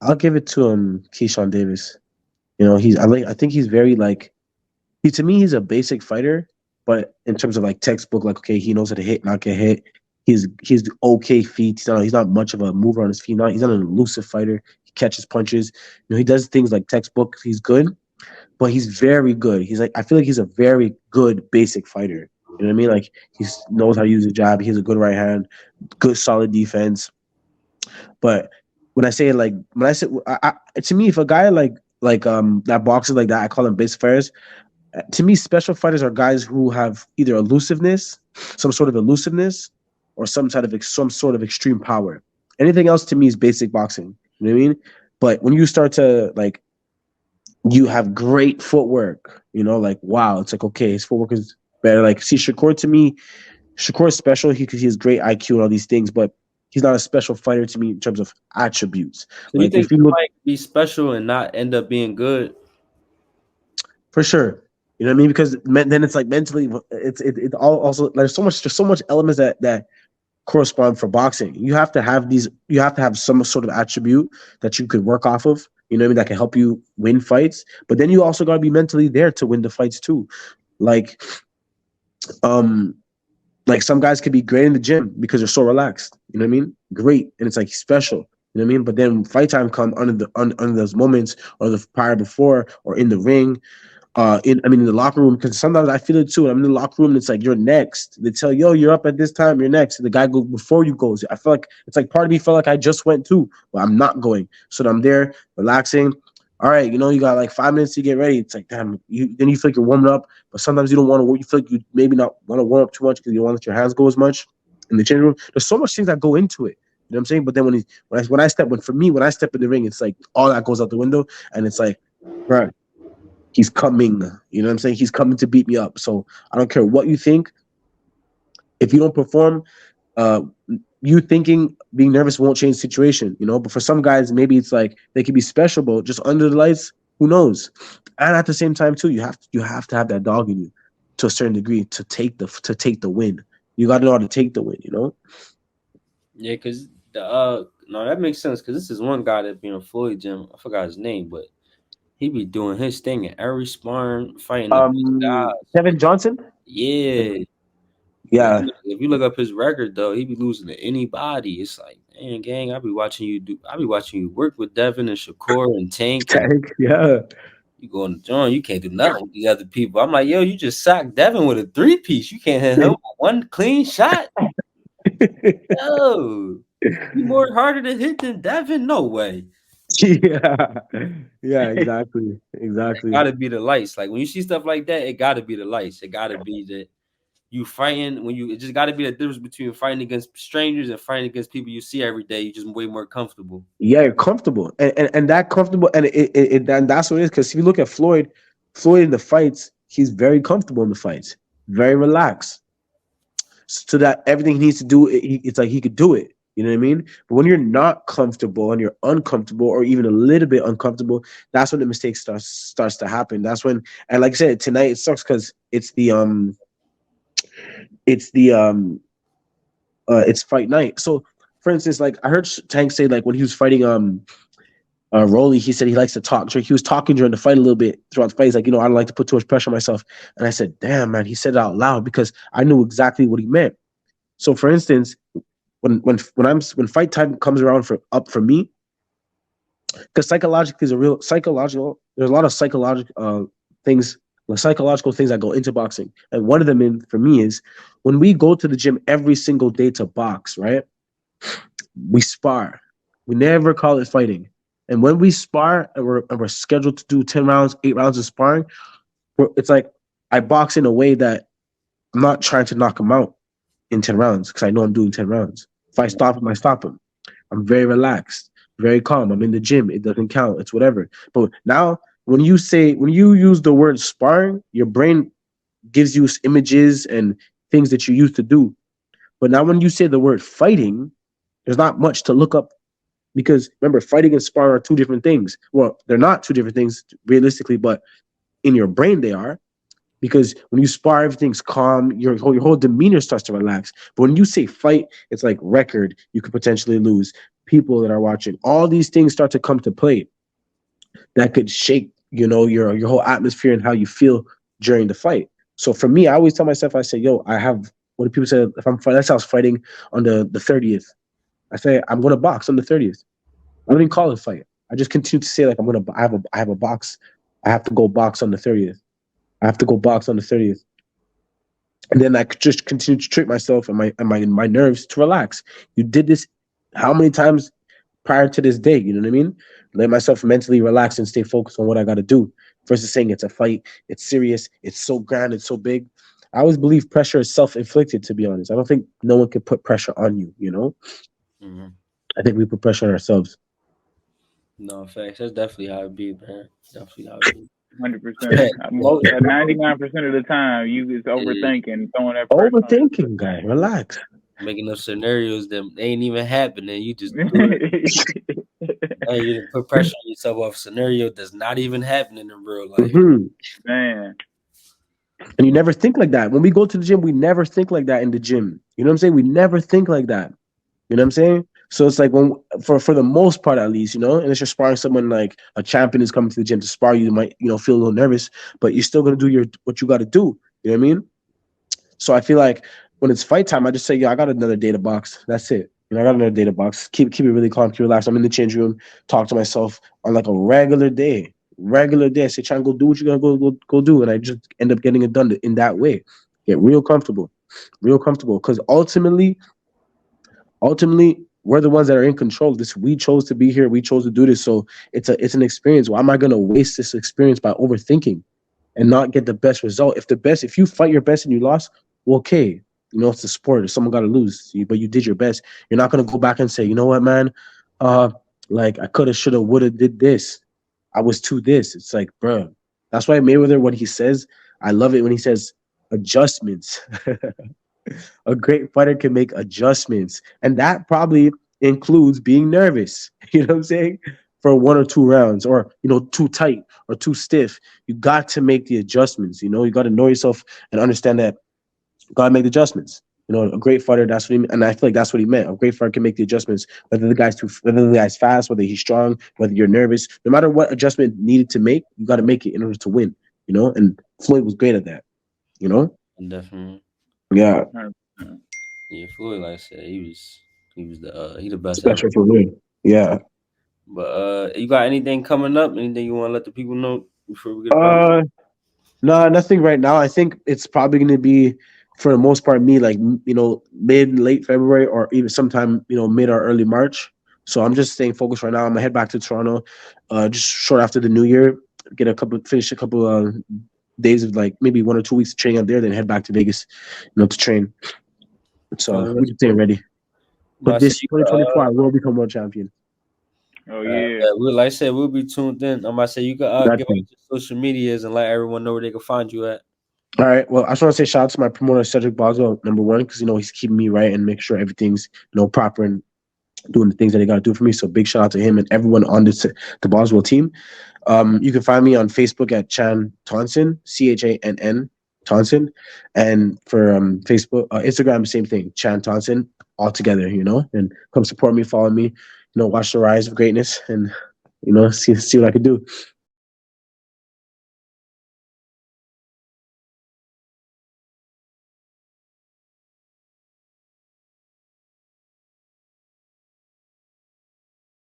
I'll give it to Keyshawn Davis. I think he's very like to me he's a basic fighter, but in terms of like textbook, like okay, he knows how to hit, not get hit. He's okay feet. He's not much of a mover on his feet. He's not an elusive fighter. He catches punches. He does things like textbook. He's good, but he's very good. I feel like he's a very good basic fighter. You know what I mean? Like he knows how to use a jab. He has a good right hand, good solid defense. But to me, if a guy like that boxes like that, I call them basic fighters. To me, special fighters are guys who have either some sort of elusiveness, or some sort of extreme power. Anything else to me is basic boxing. You know what I mean? But when you start to like, you have great footwork. Like wow, it's like okay, his footwork is better. Like see, Shakur to me, Shakur is special because he has great IQ and all these things, but he's not a special fighter to me in terms of attributes. So you Like think if you look somebody can be special and not end up being good? for sure, you know what I mean? Because then it's like mentally, it all also there's so much elements that correspond for boxing. You have to have some sort of attribute that you could work off of. You know what I mean? That can help you win fights. But then you also got to be mentally there to win the fights too. Like, um, like some guys could be great in the gym because they're so relaxed. You know what I mean? Great, and it's like special. You know what I mean? But then fight time come under those moments or the prior before or in the ring. in the locker room, because sometimes I feel it too. I'm in the locker room and it's like you're next. They tell yo, you're up at this time, you're next. And the guy goes before you goes. I feel like it's like part of me felt like I just went too, but I'm not going. So I'm there relaxing. All right, you got like 5 minutes to get ready. It's like damn, then you feel like you're warming up, but sometimes you don't want to. You feel like you maybe not want to warm up too much because you don't want to let your hands go as much in the changing room. There's so much things that go into it. You know what I'm saying? But then when I step in the ring, it's like all that goes out the window, and it's like, right. He's coming. You know what I'm saying? He's coming to beat me up. So I don't care what you think. If you don't perform, uh, you thinking being nervous won't change the situation, But for some guys, maybe it's like they could be special, but just under the lights, who knows? And at the same time, too, you have to have that dog in you to a certain degree to take the win. You got to know how to take the win, Yeah, because no, that makes sense. Because this is one guy that be in Floyd gym. I forgot his name, but he be doing his thing in every sparring, fighting the big guys. Kevin Johnson. Yeah. But Yeah. if you look up his record, though, he be losing to anybody. It's like, man, gang, I be watching you work with Devin and Shakur and Tank. Yeah. You go on the joint, you can't do nothing with these other people. I'm like, yo, you just socked Devin with a 3-piece. You can't hit him with one clean shot. Yo, you more harder to hit than Devin? No way. Yeah, exactly. It gotta be the lights. Like when you see stuff like that, it gotta be the lights. It gotta be that you fighting it just gotta be the difference between fighting against strangers and fighting against people you see every day. You're just way more comfortable. Yeah, you're comfortable, and that comfortable, and and that's what it is. Because if you look at Floyd in the fights, he's very comfortable in the fights, very relaxed, so that everything he needs to do, it's like he could do it. You know what I mean? But when you're not comfortable and you're uncomfortable, or even a little bit uncomfortable, that's when the mistake starts to happen. That's when, and like I said, tonight it sucks because it's fight night. So, for instance, like I heard Tank say, like when he was fighting Rolly, he said he likes to talk. So he was talking during the fight a little bit throughout the fight. He's like, I don't like to put too much pressure on myself. And I said, damn, man, he said it out loud because I knew exactly what he meant. So, for instance, when fight time comes around for me, because psychologically is a real psychological. There's a lot of psychological things that go into boxing, and one of them for me is when we go to the gym every single day to box. Right, we spar. We never call it fighting, and when we spar and we're scheduled to do 10 rounds, 8 rounds of sparring, it's like I box in a way that I'm not trying to knock him out in 10 rounds because I know I'm doing 10 rounds. If I stop him, I stop him. I'm very relaxed, very calm. I'm in the gym. It doesn't count. It's whatever. But now, when you use the word sparring, your brain gives you images and things that you used to do. But now when you say the word fighting, there's not much to look up because remember, fighting and sparring are two different things. Well, they're not two different things realistically, but in your brain they are. Because when you spar, everything's calm. Your whole demeanor starts to relax. But when you say fight, it's like record. You could potentially lose. People that are watching. All these things start to come to play that could shake, your whole atmosphere and how you feel during the fight. So for me, I always tell myself, I say, yo, I have, when people say, if I'm fighting, let's say I was fighting on the 30th. I say, I'm going to box on the 30th. I don't even call it a fight. I just continue to say, like, I have a box. I have to go box on the 30th. I have to go box on the 30th. And then I could just continue to trick myself and my nerves to relax. You did this how many times prior to this day? You know what I mean? Let myself mentally relax and stay focused on what I got to do versus saying it's a fight, it's serious, it's so grand, it's so big. I always believe pressure is self-inflicted, to be honest. I don't think no one can put pressure on you, Mm-hmm. I think we put pressure on ourselves. No, facts. That's definitely how it be, man. Definitely how it be. 100%. 99% of the time, you is overthinking, throwing that pressure. Overthinking, guy. Relax. Making up scenarios that ain't even happening. You just do it. Hey, you didn't put pressure on yourself off a scenario that's not even happening in real life. Mm-hmm. Man. And you never think like that. When we go to the gym, we never think like that in the gym. You know what I'm saying? We never think like that. You know what I'm saying? So it's like for the most part, at least, unless you're sparring someone like a champion is coming to the gym to spar you might, feel a little nervous, but you're still going to do what you got to do. You know what I mean? So I feel like when it's fight time, I just say, I got another day to box. That's it. I got another day to box. Keep it really calm, keep relaxed. I'm in the change room, talk to myself on like a regular day. regular day. I say, Chann, go do what you gotta go do, and I just end up getting it done in that way. Get real comfortable, because ultimately we're the ones that are in control of this. We chose to be here. We chose to do this. So it's an experience. Why am I gonna waste this experience by overthinking and not get the best result? If you fight your best and you lost, well, okay, it's a sport. Someone got to lose, but you did your best. You're not gonna go back and say, you know what, man, uh, like I coulda, shoulda, woulda, did this. I was too this. It's like, bro. That's why Mayweather, what he says, I love it when he says adjustments. A great fighter can make adjustments, and that probably includes being nervous. You know what I'm saying? For 1 or 2 rounds, or too tight or too stiff, you got to make the adjustments. You got to know yourself and understand that you got to make the adjustments. A great fighter, that's what he, and I feel like that's what he meant. A great fighter can make the adjustments, whether the guy's fast, whether he's strong, whether you're nervous. No matter what adjustment needed to make, you got to make it in order to win. And Floyd was great at that. You know, Definitely. yeah, Yeah, Floyd, like I said, he the best ever. special for win. Yeah. But you got anything coming up? Anything you want to let the people know before we get up out? Uh, no, nothing right now. I think it's probably going to be, for the most part, me like mid late February, or even sometime mid or early March. So I'm just staying focused right now. I'm gonna head back to Toronto, just short after the New Year. Finish a couple days of like maybe 1 or 2 weeks of training out there, then head back to Vegas, to train. So Okay. we just staying ready. But I But said this you 2024, I will become world champion. Oh yeah. like I said, we'll be tuned in. I'm about to say you can That's give out your social medias and let everyone know where they can find you at. All right. Well, I just want to say shout out to my promoter Cedric Boswell, number one, because he's keeping me right and make sure everything's proper and doing the things that they got to do for me. So big shout out to him and everyone on the Boswell team. You can find me on Facebook at Chann Thonson, Chann Thonson, and for Instagram, the same thing, Chann Thonson, all together. And come support me, follow me, watch the rise of greatness, and see what I can do.